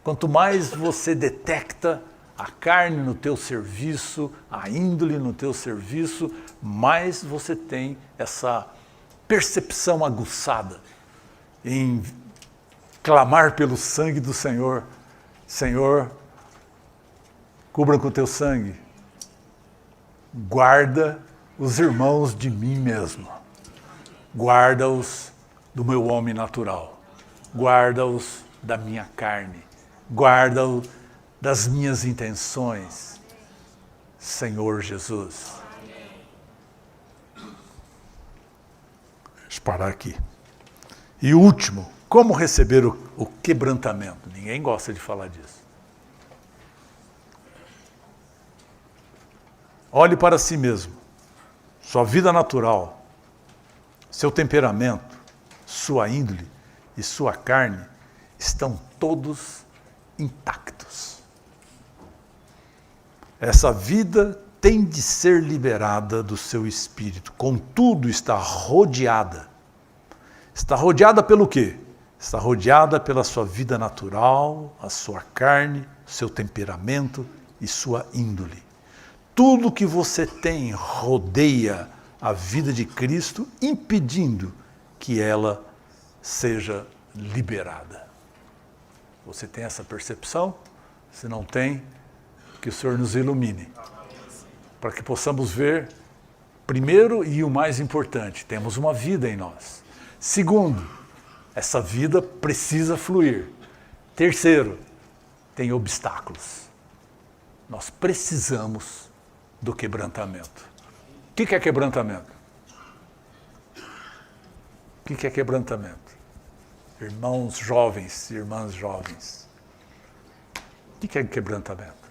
Quanto mais você detecta a carne no teu serviço, a índole no teu serviço, mais você tem essa percepção aguçada em clamar pelo sangue do Senhor. Senhor, cubra com o teu sangue. Guarda os irmãos de mim mesmo. Guarda-os do meu homem natural. Guarda-os da minha carne. Guarda-os das minhas intenções. Senhor Jesus. Deixa eu parar aqui. E último, como receber o quebrantamento? Ninguém gosta de falar disso. Olhe para si mesmo. Sua vida natural, seu temperamento, sua índole e sua carne estão todos intactos. Essa vida tem de ser liberada do seu espírito. Contudo, está rodeada. Está rodeada pelo quê? Está rodeada pela sua vida natural, a sua carne, seu temperamento e sua índole. Tudo que você tem rodeia a vida de Cristo, impedindo que ela seja liberada. Você tem essa percepção? Se não tem, que o Senhor nos ilumine. Para que possamos ver, primeiro e o mais importante, temos uma vida em nós. Segundo, essa vida precisa fluir. Terceiro, tem obstáculos. Nós precisamos do quebrantamento. O que é quebrantamento? O que é quebrantamento? Irmãos jovens, irmãs jovens. O que é quebrantamento?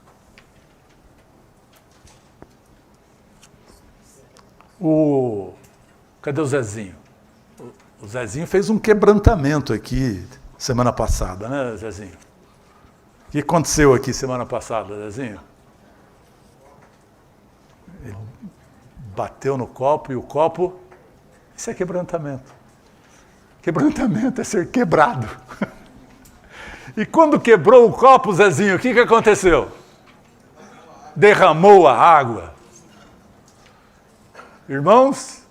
Cadê o Zezinho? O Zezinho fez um quebrantamento aqui semana passada, né, Zezinho? O que aconteceu aqui semana passada, Zezinho? Ele bateu no copo e o copo... Isso é quebrantamento. Quebrantamento é ser quebrado. E quando quebrou o copo, Zezinho, o que aconteceu? Derramou a água. Irmãos,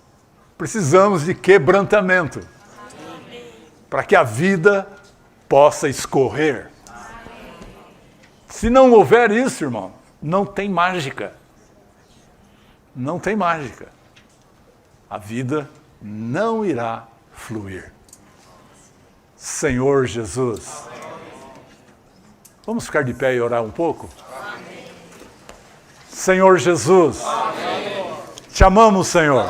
precisamos de quebrantamento para que a vida possa escorrer. Se não houver isso, irmão, não tem mágica. Não tem mágica. A vida não irá fluir. Senhor Jesus. Vamos ficar de pé e orar um pouco? Senhor Jesus. Te amamos, Senhor.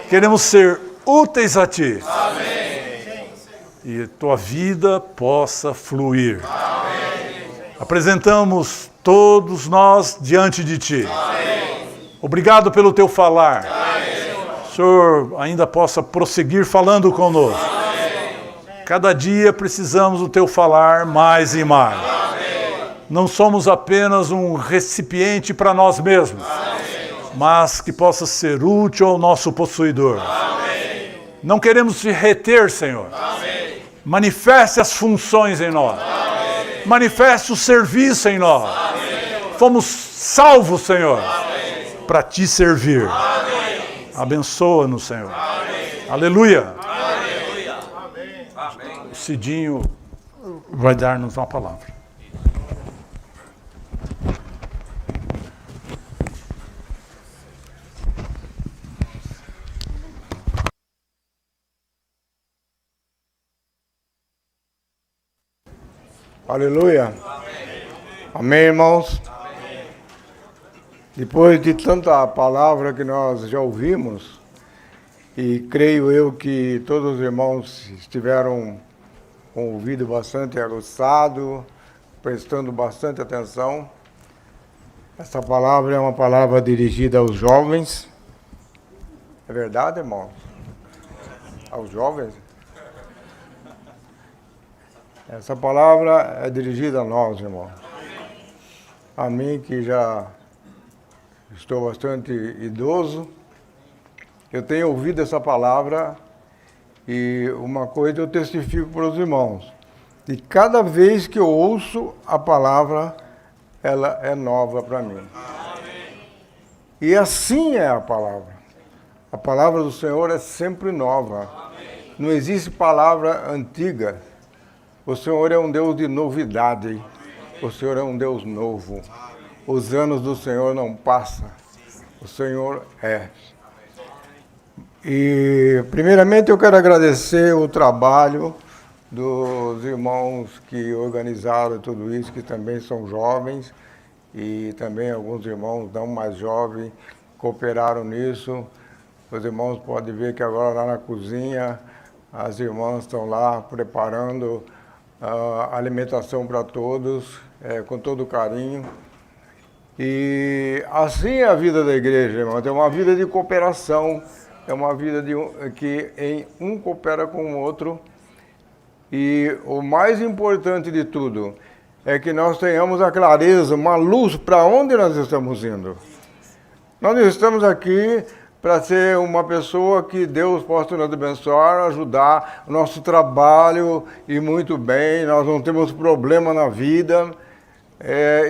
Queremos ser úteis a Ti. E Tua vida possa fluir. Apresentamos todos nós diante de Ti. Obrigado pelo Teu falar. O Senhor ainda possa prosseguir falando conosco. Cada dia precisamos do Teu falar mais e mais. Não somos apenas um recipiente para nós mesmos, mas que possa ser útil ao nosso possuidor. Não queremos te reter, Senhor. Manifeste as funções em nós. Manifeste o serviço em nós. Fomos salvos, Senhor, para Te servir. Abençoa-nos, Senhor. Aleluia. O Cidinho vai dar-nos uma palavra. Aleluia. Amém, irmãos? Depois de tanta palavra que nós já ouvimos, e creio eu que todos os irmãos estiveram com o ouvido bastante aguçado, prestando bastante atenção. Essa palavra é uma palavra dirigida aos jovens. É verdade, irmãos? Aos jovens? Essa palavra é dirigida a nós, irmão. A mim, que já estou bastante idoso, eu tenho ouvido essa palavra e uma coisa eu testifico para os irmãos. E cada vez que eu ouço a palavra, ela é nova para mim. E assim é a palavra. A palavra do Senhor é sempre nova. Não existe palavra antiga. O Senhor é um Deus de novidade. O Senhor é um Deus novo. Os anos do Senhor não passam. O Senhor é. E, primeiramente, eu quero agradecer o trabalho dos irmãos que organizaram tudo isso, que também são jovens, e também alguns irmãos não mais jovens cooperaram nisso. Os irmãos podem ver que agora lá na cozinha, as irmãs estão lá preparando a alimentação para todos, com todo carinho. E assim é a vida da igreja, irmãos, é uma vida de cooperação, é uma vida que um coopera com o outro. E o mais importante de tudo é que nós tenhamos a clareza, uma luz para onde nós estamos indo. Nós não estamos aqui para ser uma pessoa que Deus possa nos abençoar, ajudar o nosso trabalho e muito bem, nós não temos problema na vida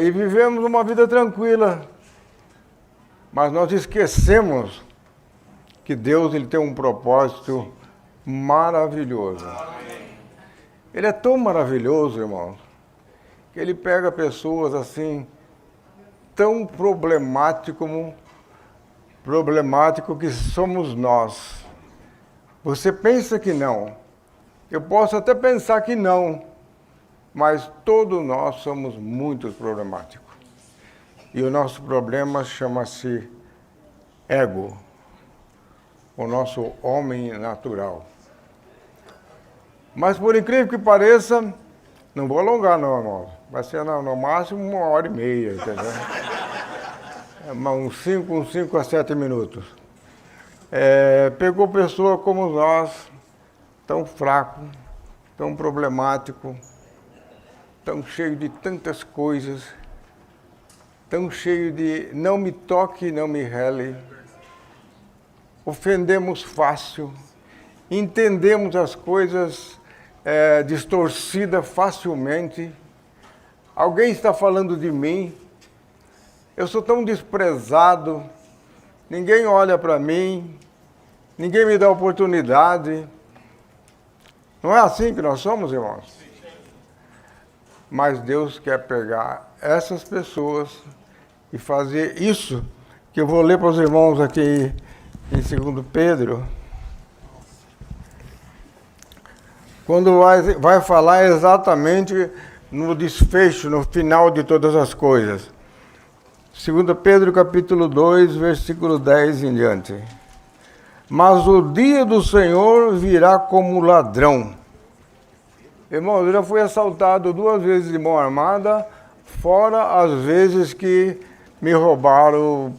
e vivemos uma vida tranquila. Mas nós esquecemos que Deus ele tem um propósito maravilhoso. Ele é tão maravilhoso, irmãos, que ele pega pessoas assim, tão problemático que somos nós. Você pensa que não. Eu posso até pensar que não, mas todos nós somos muito problemáticos. E o nosso problema chama-se ego, o nosso homem natural. Mas por incrível que pareça, não vou alongar não, irmão. Vai ser no máximo 1h30, entendeu? Uns 5 a 7 minutos. Pegou pessoa como nós, tão fraco, tão problemático, tão cheio de tantas coisas, tão cheio de não me toque, não me rele. Ofendemos fácil, entendemos as coisas distorcidas facilmente. Alguém está falando de mim, eu sou tão desprezado, ninguém olha para mim, ninguém me dá oportunidade. Não é assim que nós somos, irmãos? Mas Deus quer pegar essas pessoas e fazer isso, que eu vou ler para os irmãos aqui em 2 Pedro, quando vai falar exatamente no desfecho, no final de todas as coisas. 2 Pedro capítulo 2, versículo 10 em diante. Mas o dia do Senhor virá como ladrão. Irmãos, eu já fui assaltado 2 vezes de mão armada, fora as vezes que me roubaram.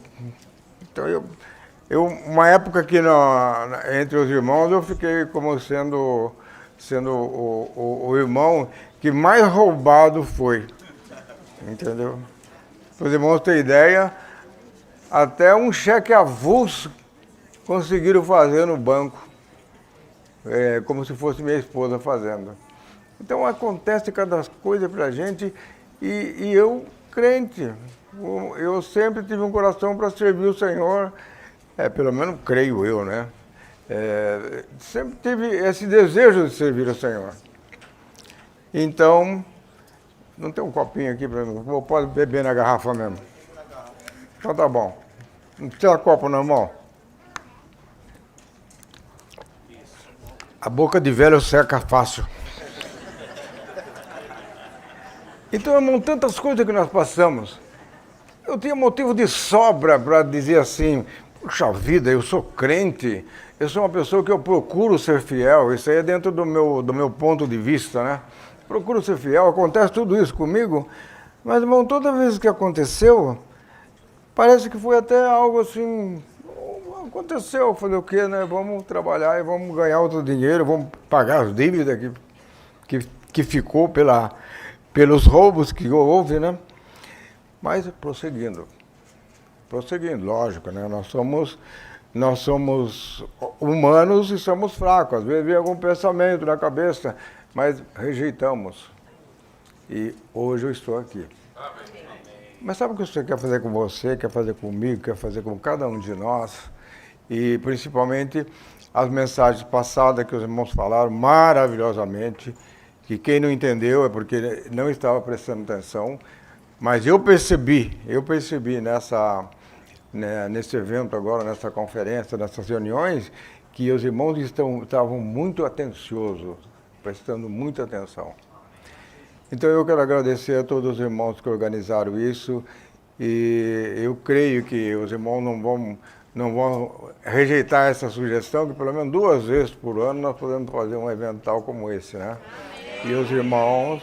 Então, uma época que entre os irmãos eu fiquei como sendo o irmão que mais roubado foi. Entendeu? Para os irmãos terem ideia, até um cheque avulso conseguiram fazer no banco, como se fosse minha esposa fazendo. Então acontece cada coisa para a gente e eu, crente, eu sempre tive um coração para servir o Senhor, pelo menos creio eu, né? Sempre tive esse desejo de servir o Senhor. Então, não tem um copinho aqui para mim, eu posso beber na garrafa mesmo. Então tá bom. Não precisa copo não, irmão. A boca de velho seca fácil. Então, irmão, tantas coisas que nós passamos. Eu tinha motivo de sobra para dizer assim, puxa vida, eu sou crente, eu sou uma pessoa que eu procuro ser fiel, isso aí é dentro do meu ponto de vista, né? Procuro ser fiel, acontece tudo isso comigo, mas, irmão, toda vez que aconteceu, parece que foi até algo assim, aconteceu, fazer o quê, né? Vamos trabalhar e vamos ganhar outro dinheiro, vamos pagar as dívidas que ficou pelos roubos que houve, né? Mas prosseguindo, lógico, né? Nós somos humanos e somos fracos. Às vezes vem algum pensamento na cabeça, mas rejeitamos. E hoje eu estou aqui. Amém. Mas sabe o que o Senhor quer fazer com você, quer fazer comigo, quer fazer com cada um de nós? E principalmente as mensagens passadas que os irmãos falaram maravilhosamente, que quem não entendeu é porque não estava prestando atenção, mas eu percebi nesse evento agora, nessa conferência, nessas reuniões, que os irmãos estavam muito atenciosos, prestando muita atenção. Então eu quero agradecer a todos os irmãos que organizaram isso, e eu creio que os irmãos não vão rejeitar essa sugestão, que pelo menos 2 vezes por ano nós podemos fazer um evento tal como esse, né? E os irmãos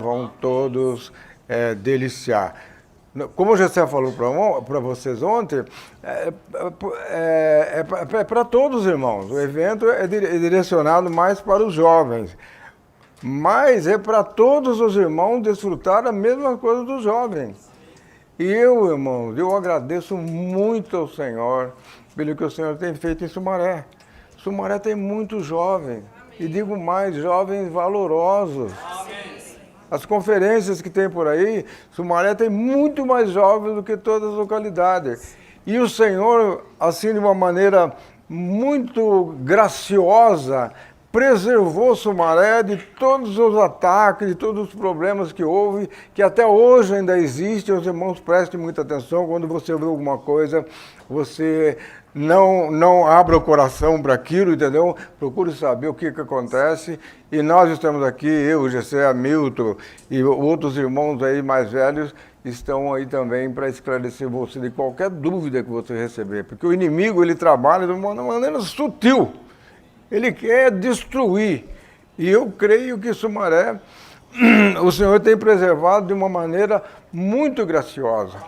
vão todos deliciar. Como o José falou para vocês ontem, é para todos os irmãos. O evento é direcionado mais para os jovens, mas é para todos os irmãos desfrutar a mesma coisa dos jovens. E eu, irmãos, eu agradeço muito ao Senhor pelo que o Senhor tem feito em Sumaré. Sumaré tem muitos jovens, e digo mais, jovens valorosos. As conferências que tem por aí, Sumaré tem muito mais jovens do que todas as localidades. E o Senhor, assim de uma maneira muito graciosa, preservou Sumaré de todos os ataques, de todos os problemas que houve, que até hoje ainda existem. Os irmãos, prestem muita atenção, quando você vê alguma coisa, você não abra o coração para aquilo, entendeu? Procure saber o que acontece. E nós estamos aqui, eu, Gessé, Hamilton e outros irmãos aí mais velhos, estão aí também para esclarecer você de qualquer dúvida que você receber. Porque o inimigo, ele trabalha de uma maneira sutil. Ele quer destruir. E eu creio que Sumaré, o Senhor tem preservado de uma maneira muito graciosa,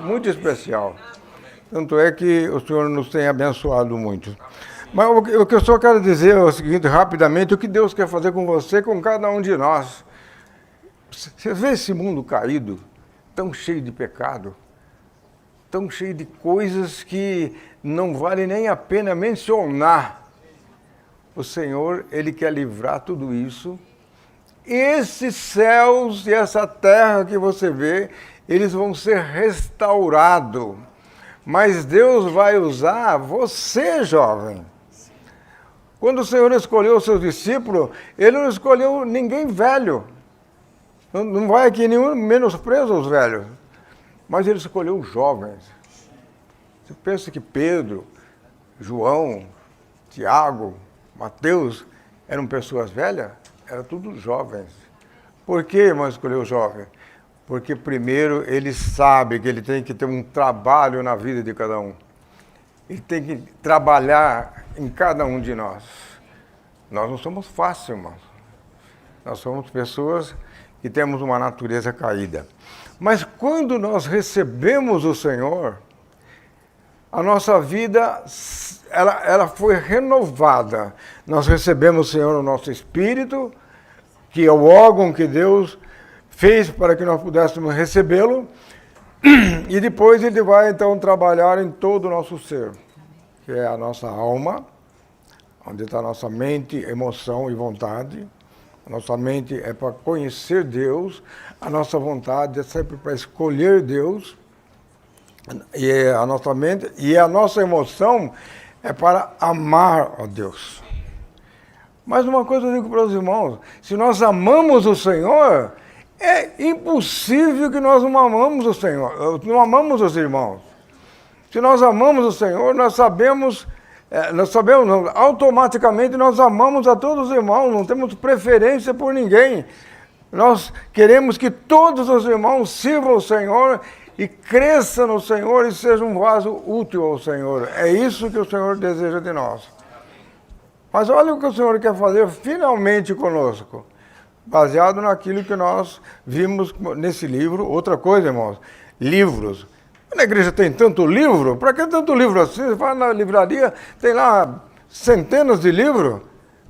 muito especial. Tanto é que o Senhor nos tem abençoado muito. Mas o que eu só quero dizer é o seguinte, rapidamente, o que Deus quer fazer com você, com cada um de nós. Você vê esse mundo caído, tão cheio de pecado, tão cheio de coisas que não vale nem a pena mencionar. O Senhor, Ele quer livrar tudo isso. Esses céus e essa terra que você vê, eles vão ser restaurados. Mas Deus vai usar você, jovem. Quando o Senhor escolheu os seus discípulos, Ele não escolheu ninguém velho. Não vai aqui nenhum menosprezo aos velhos. Mas Ele escolheu os jovens. Você pensa que Pedro, João, Tiago, Mateus eram pessoas velhas? Eram todos jovens. Por que, irmão, escolheu o jovem? Porque primeiro ele sabe que ele tem que ter um trabalho na vida de cada um. Ele tem que trabalhar em cada um de nós. Nós não somos fáceis, irmãos. Nós somos pessoas que temos uma natureza caída. Mas quando nós recebemos o Senhor, a nossa vida, ela foi renovada. Nós recebemos o Senhor no nosso espírito, que é o órgão que Deus fez para que nós pudéssemos recebê-lo, e depois Ele vai então trabalhar em todo o nosso ser, que é a nossa alma, onde está a nossa mente, emoção e vontade. A nossa mente é para conhecer Deus, a nossa vontade é sempre para escolher Deus, e a nossa mente e a nossa emoção é para amar a Deus. Mas uma coisa eu digo para os irmãos, se nós amamos o Senhor, é impossível que nós não amamos o Senhor, não amamos os irmãos. Se nós amamos o Senhor, nós sabemos, automaticamente nós amamos a todos os irmãos, não temos preferência por ninguém. Nós queremos que todos os irmãos sirvam o Senhor e cresçam no Senhor e sejam um vaso útil ao Senhor. É isso que o Senhor deseja de nós. Mas olha o que o Senhor quer fazer finalmente conosco, baseado naquilo que nós vimos nesse livro. Outra coisa, irmãos, livros. Na igreja tem tanto livro, para que tanto livro assim? Você vai na livraria, tem lá centenas de livros.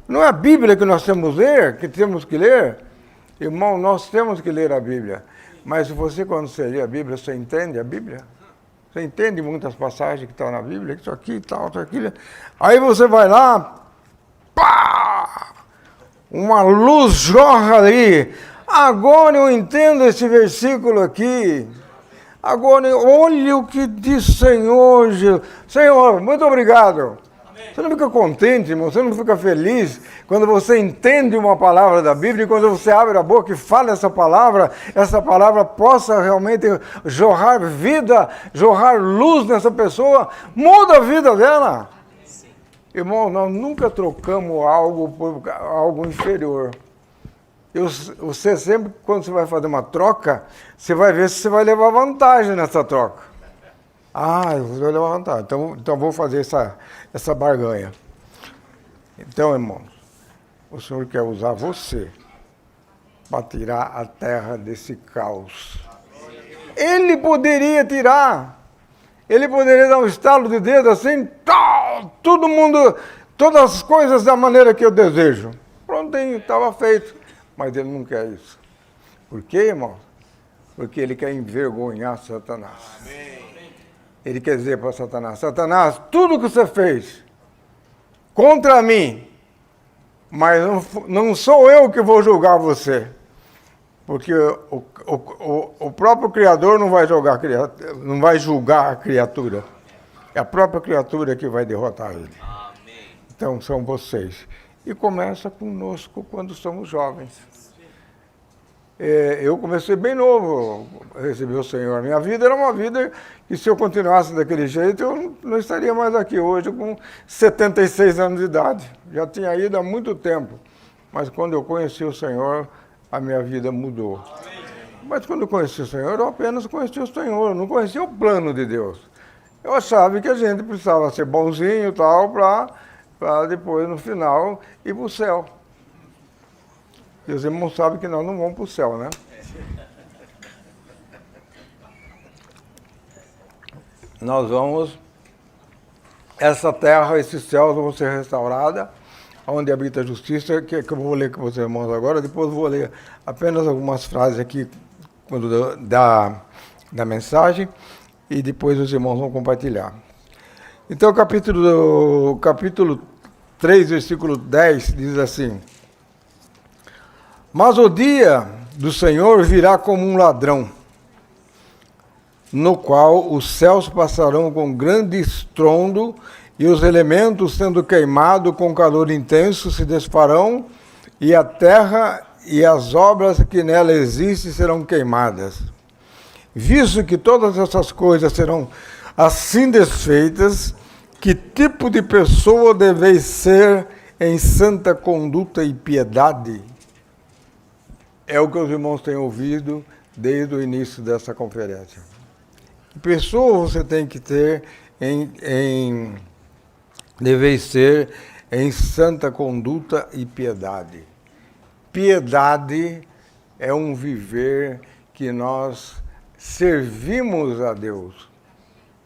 Não é a Bíblia que nós temos que ler? Irmão, nós temos que ler a Bíblia. Mas você, quando você lê a Bíblia, você entende a Bíblia? Você entende muitas passagens que estão na Bíblia, isso aqui e tal, isso aquilo. Aí você vai lá, pá! Uma luz jorra ali. Agora eu entendo esse versículo aqui. Agora, olha o que diz Senhor Jesus. Senhor, muito obrigado. Amém. Você não fica contente, irmão? Você não fica feliz quando você entende uma palavra da Bíblia e quando você abre a boca e fala essa palavra possa realmente jorrar vida, jorrar luz nessa pessoa, muda a vida dela. Irmão, nós nunca trocamos algo por algo inferior. Você sempre, quando você vai fazer uma troca, você vai ver se você vai levar vantagem nessa troca. Ah, eu vou levar vantagem, então vou fazer essa barganha. Então, irmãos, o Senhor quer usar você para tirar a terra desse caos. Ele poderia tirar. Ele poderia dar um estalo de dedo assim, todo mundo, todas as coisas da maneira que eu desejo. Prontinho, estava feito. Mas ele não quer isso. Por quê, irmão? Porque ele quer envergonhar Satanás. Ele quer dizer para Satanás, Satanás, tudo que você fez contra mim, mas não sou eu que vou julgar você. Porque o próprio Criador não vai julgar a criatura. É a própria criatura que vai derrotar ele. Amém. Então são vocês. E começa conosco quando somos jovens. Eu comecei bem novo a receber o Senhor. Minha vida era uma vida que, se eu continuasse daquele jeito, eu não estaria mais aqui hoje com 76 anos de idade. Já tinha ido há muito tempo. Mas quando eu conheci o Senhor, a minha vida mudou. Mas quando eu conheci o Senhor, eu apenas conheci o Senhor, eu não conhecia o plano de Deus. Eu achava que a gente precisava ser bonzinho e tal, para depois, no final, ir para o céu. E os irmãos sabem que nós não vamos para o céu, né? Nós vamos... Essa terra, esses céus vão ser restaurados, onde habita a justiça, que eu vou ler com vocês, irmãos, agora. Depois eu vou ler apenas algumas frases aqui da mensagem, e depois os irmãos vão compartilhar. Então, capítulo 3, versículo 10, diz assim: Mas o dia do Senhor virá como um ladrão, no qual os céus passarão com grande estrondo, e os elementos, sendo queimados com calor intenso, se desfarão, e a terra e as obras que nela existem serão queimadas. Visto que todas essas coisas serão assim desfeitas, que tipo de pessoa deveis ser em santa conduta e piedade? É o que os irmãos têm ouvido desde o início dessa conferência. Que pessoa você tem que ter deveis ser em santa conduta e piedade. Piedade é um viver que nós servimos a Deus.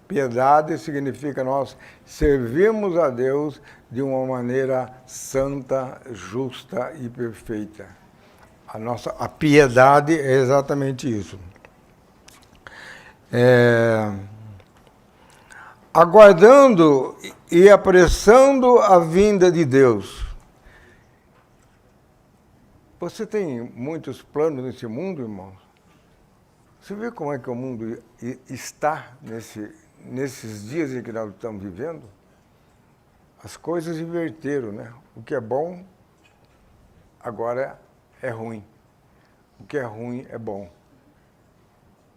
Piedade significa nós servimos a Deus de uma maneira santa, justa e perfeita. A piedade é exatamente isso. Aguardando e apressando a vinda de Deus. Você tem muitos planos nesse mundo, irmãos? Você vê como é que o mundo está nesses dias em que nós estamos vivendo? As coisas inverteram, né? O que é bom, agora é ruim. O que é ruim é bom.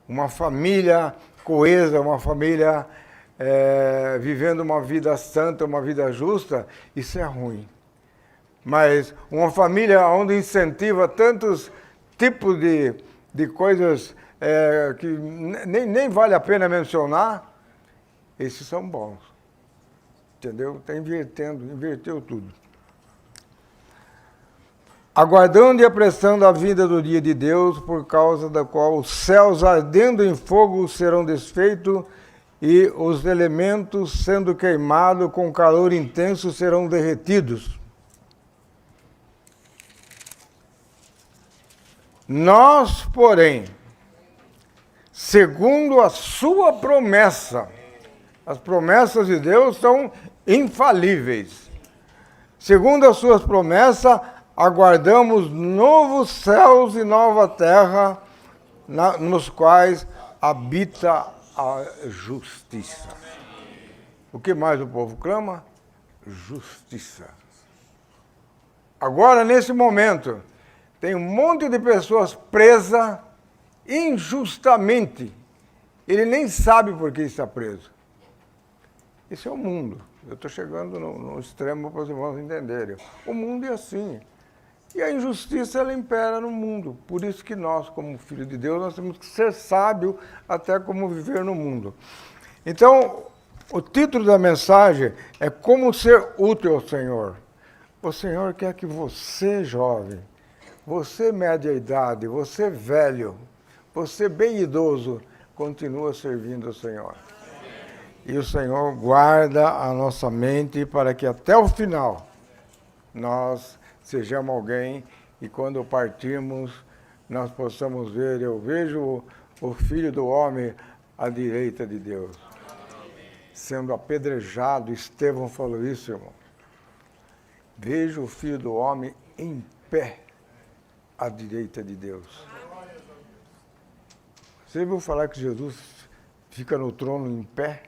Uma família coesa, uma família vivendo uma vida santa, uma vida justa, isso é ruim. Mas uma família onde incentiva tantos tipos de coisas que nem vale a pena mencionar, esses são bons. Entendeu? Está inverteu tudo. Aguardando e apressando a vinda do dia de Deus, por causa da qual os céus ardendo em fogo serão desfeitos e os elementos sendo queimados com calor intenso serão derretidos. Nós, porém, segundo a sua promessa, as promessas de Deus são infalíveis. Segundo as suas promessas, aguardamos novos céus e nova terra, nos quais habita a justiça. O que mais o povo clama? Justiça. Agora, nesse momento, tem um monte de pessoas presas injustamente. Ele nem sabe por que está preso. Esse é o mundo. Eu estou chegando no extremo para os irmãos entenderem. O mundo é assim. E a injustiça, ela impera no mundo. Por isso que nós, como filhos de Deus, nós temos que ser sábios até como viver no mundo. Então, o título da mensagem é Como Ser Útil ao Senhor. O Senhor quer que você, jovem, você média idade, você velho, você bem idoso, continue servindo ao Senhor. E o Senhor guarda a nossa mente para que até o final nós sejamos alguém e quando partirmos nós possamos ver, eu vejo o Filho do Homem à direita de Deus, sendo apedrejado. Estevão falou isso, irmão. Vejo o Filho do Homem em pé à direita de Deus. Você ouviu falar que Jesus fica no trono em pé?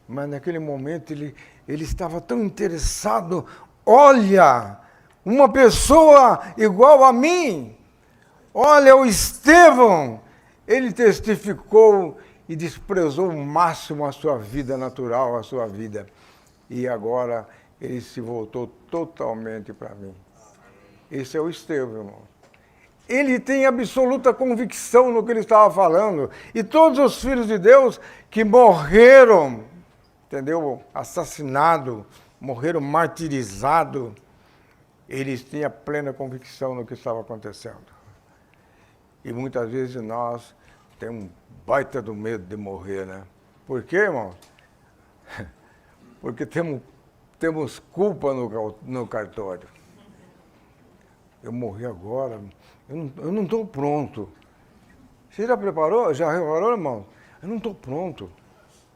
Mas naquele momento ele estava tão interessado. Olha, uma pessoa igual a mim. Olha, o Estevão. Ele testificou e desprezou o máximo a sua vida natural, a sua vida. E agora ele se voltou totalmente para mim. Esse é o Estevão, irmão. Ele tem absoluta convicção no que ele estava falando. E todos os filhos de Deus que morreram, entendeu? Assassinados, morreram martirizados, eles tinham plena convicção no que estava acontecendo. E muitas vezes nós temos um baita do medo de morrer, né? Por quê, irmão? Porque temos culpa no cartório. Eu morri agora, eu não estou pronto. Você já preparou? Já reparou, irmão? Eu não estou pronto.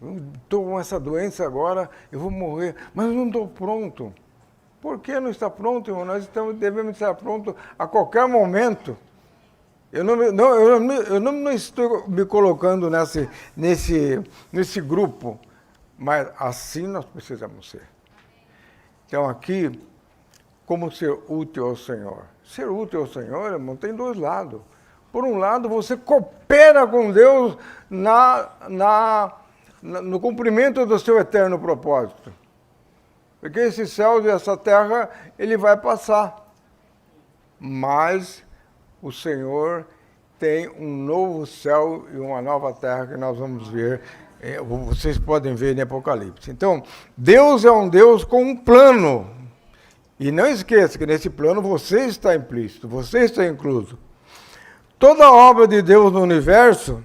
Eu estou com essa doença agora, eu vou morrer, mas eu não estou pronto. Por que não está pronto, irmão? Nós devemos estar prontos a qualquer momento. Eu não estou me colocando nesse grupo, mas assim nós precisamos ser. Então aqui, como ser útil ao Senhor? Ser útil ao Senhor, irmão, tem dois lados. Por um lado, você coopera com Deus no cumprimento do seu eterno propósito. Porque esse céu e essa terra, ele vai passar. Mas o Senhor tem um novo céu e uma nova terra que nós vamos ver. Vocês podem ver em Apocalipse. Então, Deus é um Deus com um plano. E não esqueça que nesse plano você está implícito, você está incluso. Toda a obra de Deus no universo,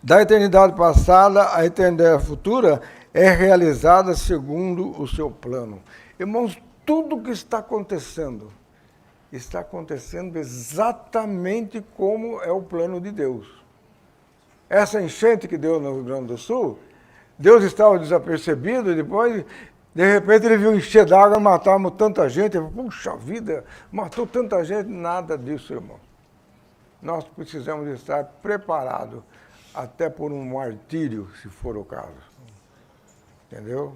da eternidade passada à eternidade futura, é realizada segundo o seu plano. Irmãos, tudo que está acontecendo exatamente como é o plano de Deus. Essa enchente que deu no Rio Grande do Sul, Deus estava desapercebido e depois, de repente, ele viu encher d'água, matamos tanta gente. Ele falou, puxa vida, matou tanta gente. Nada disso, irmão. Nós precisamos estar preparados até por um martírio, se for o caso. Entendeu?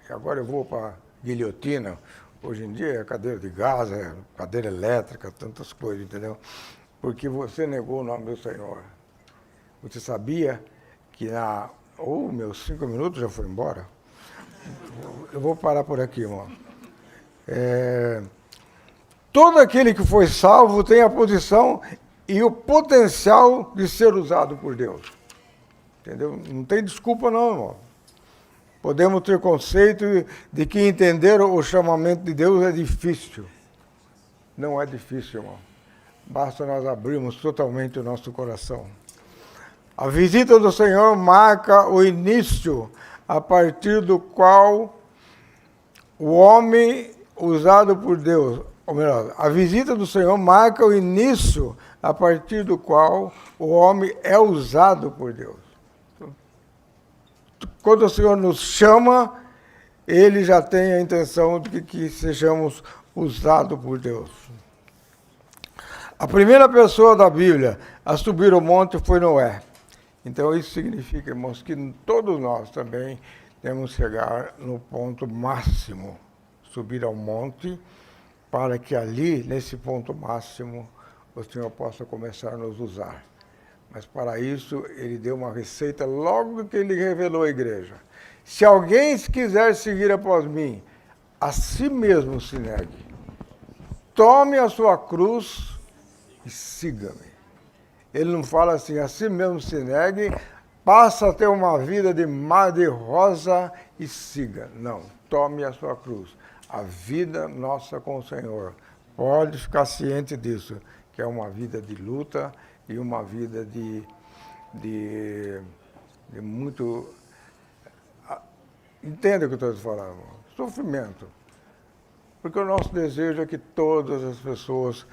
E agora eu vou para a guilhotina. Hoje em dia é cadeira de gás, é cadeira elétrica, tantas coisas, entendeu? Porque você negou o nome do Senhor. Você sabia que meus 5 minutos já foi embora? Eu vou parar por aqui, irmão. Todo aquele que foi salvo tem a posição e o potencial de ser usado por Deus. Entendeu? Não tem desculpa não, irmão. Podemos ter conceito de que entender o chamamento de Deus é difícil. Não é difícil, irmão. Basta nós abrirmos totalmente o nosso coração. A visita do Senhor marca o início a partir do qual o homem usado por Deus, ou melhor, a visita do Senhor marca o início a partir do qual o homem é usado por Deus. Quando o Senhor nos chama, Ele já tem a intenção de que sejamos usados por Deus. A primeira pessoa da Bíblia a subir o monte foi Noé. Então isso significa, irmãos, que todos nós também temos que chegar no ponto máximo, subir ao monte, para que ali, nesse ponto máximo, o Senhor possa começar a nos usar. Mas para isso, ele deu uma receita logo que ele revelou à igreja. Se alguém quiser seguir após mim, a si mesmo se negue. Tome a sua cruz e siga-me. Ele não fala assim, a si mesmo se negue, passa a ter uma vida de mar de rosa e siga. Não, tome a sua cruz. A vida nossa com o Senhor. Pode ficar ciente disso, que é uma vida de luta e uma vida de muito... Entenda o que eu estou te falando, sofrimento. Porque o nosso desejo é que todas as pessoas,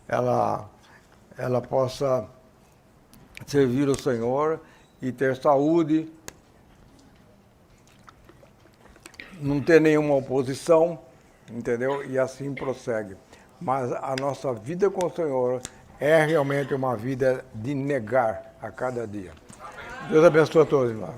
ela possa servir o Senhor e ter saúde, não ter nenhuma oposição, entendeu? E assim prossegue. Mas a nossa vida com o Senhor é realmente uma vida de negar a cada dia. Deus abençoe a todos, irmãos.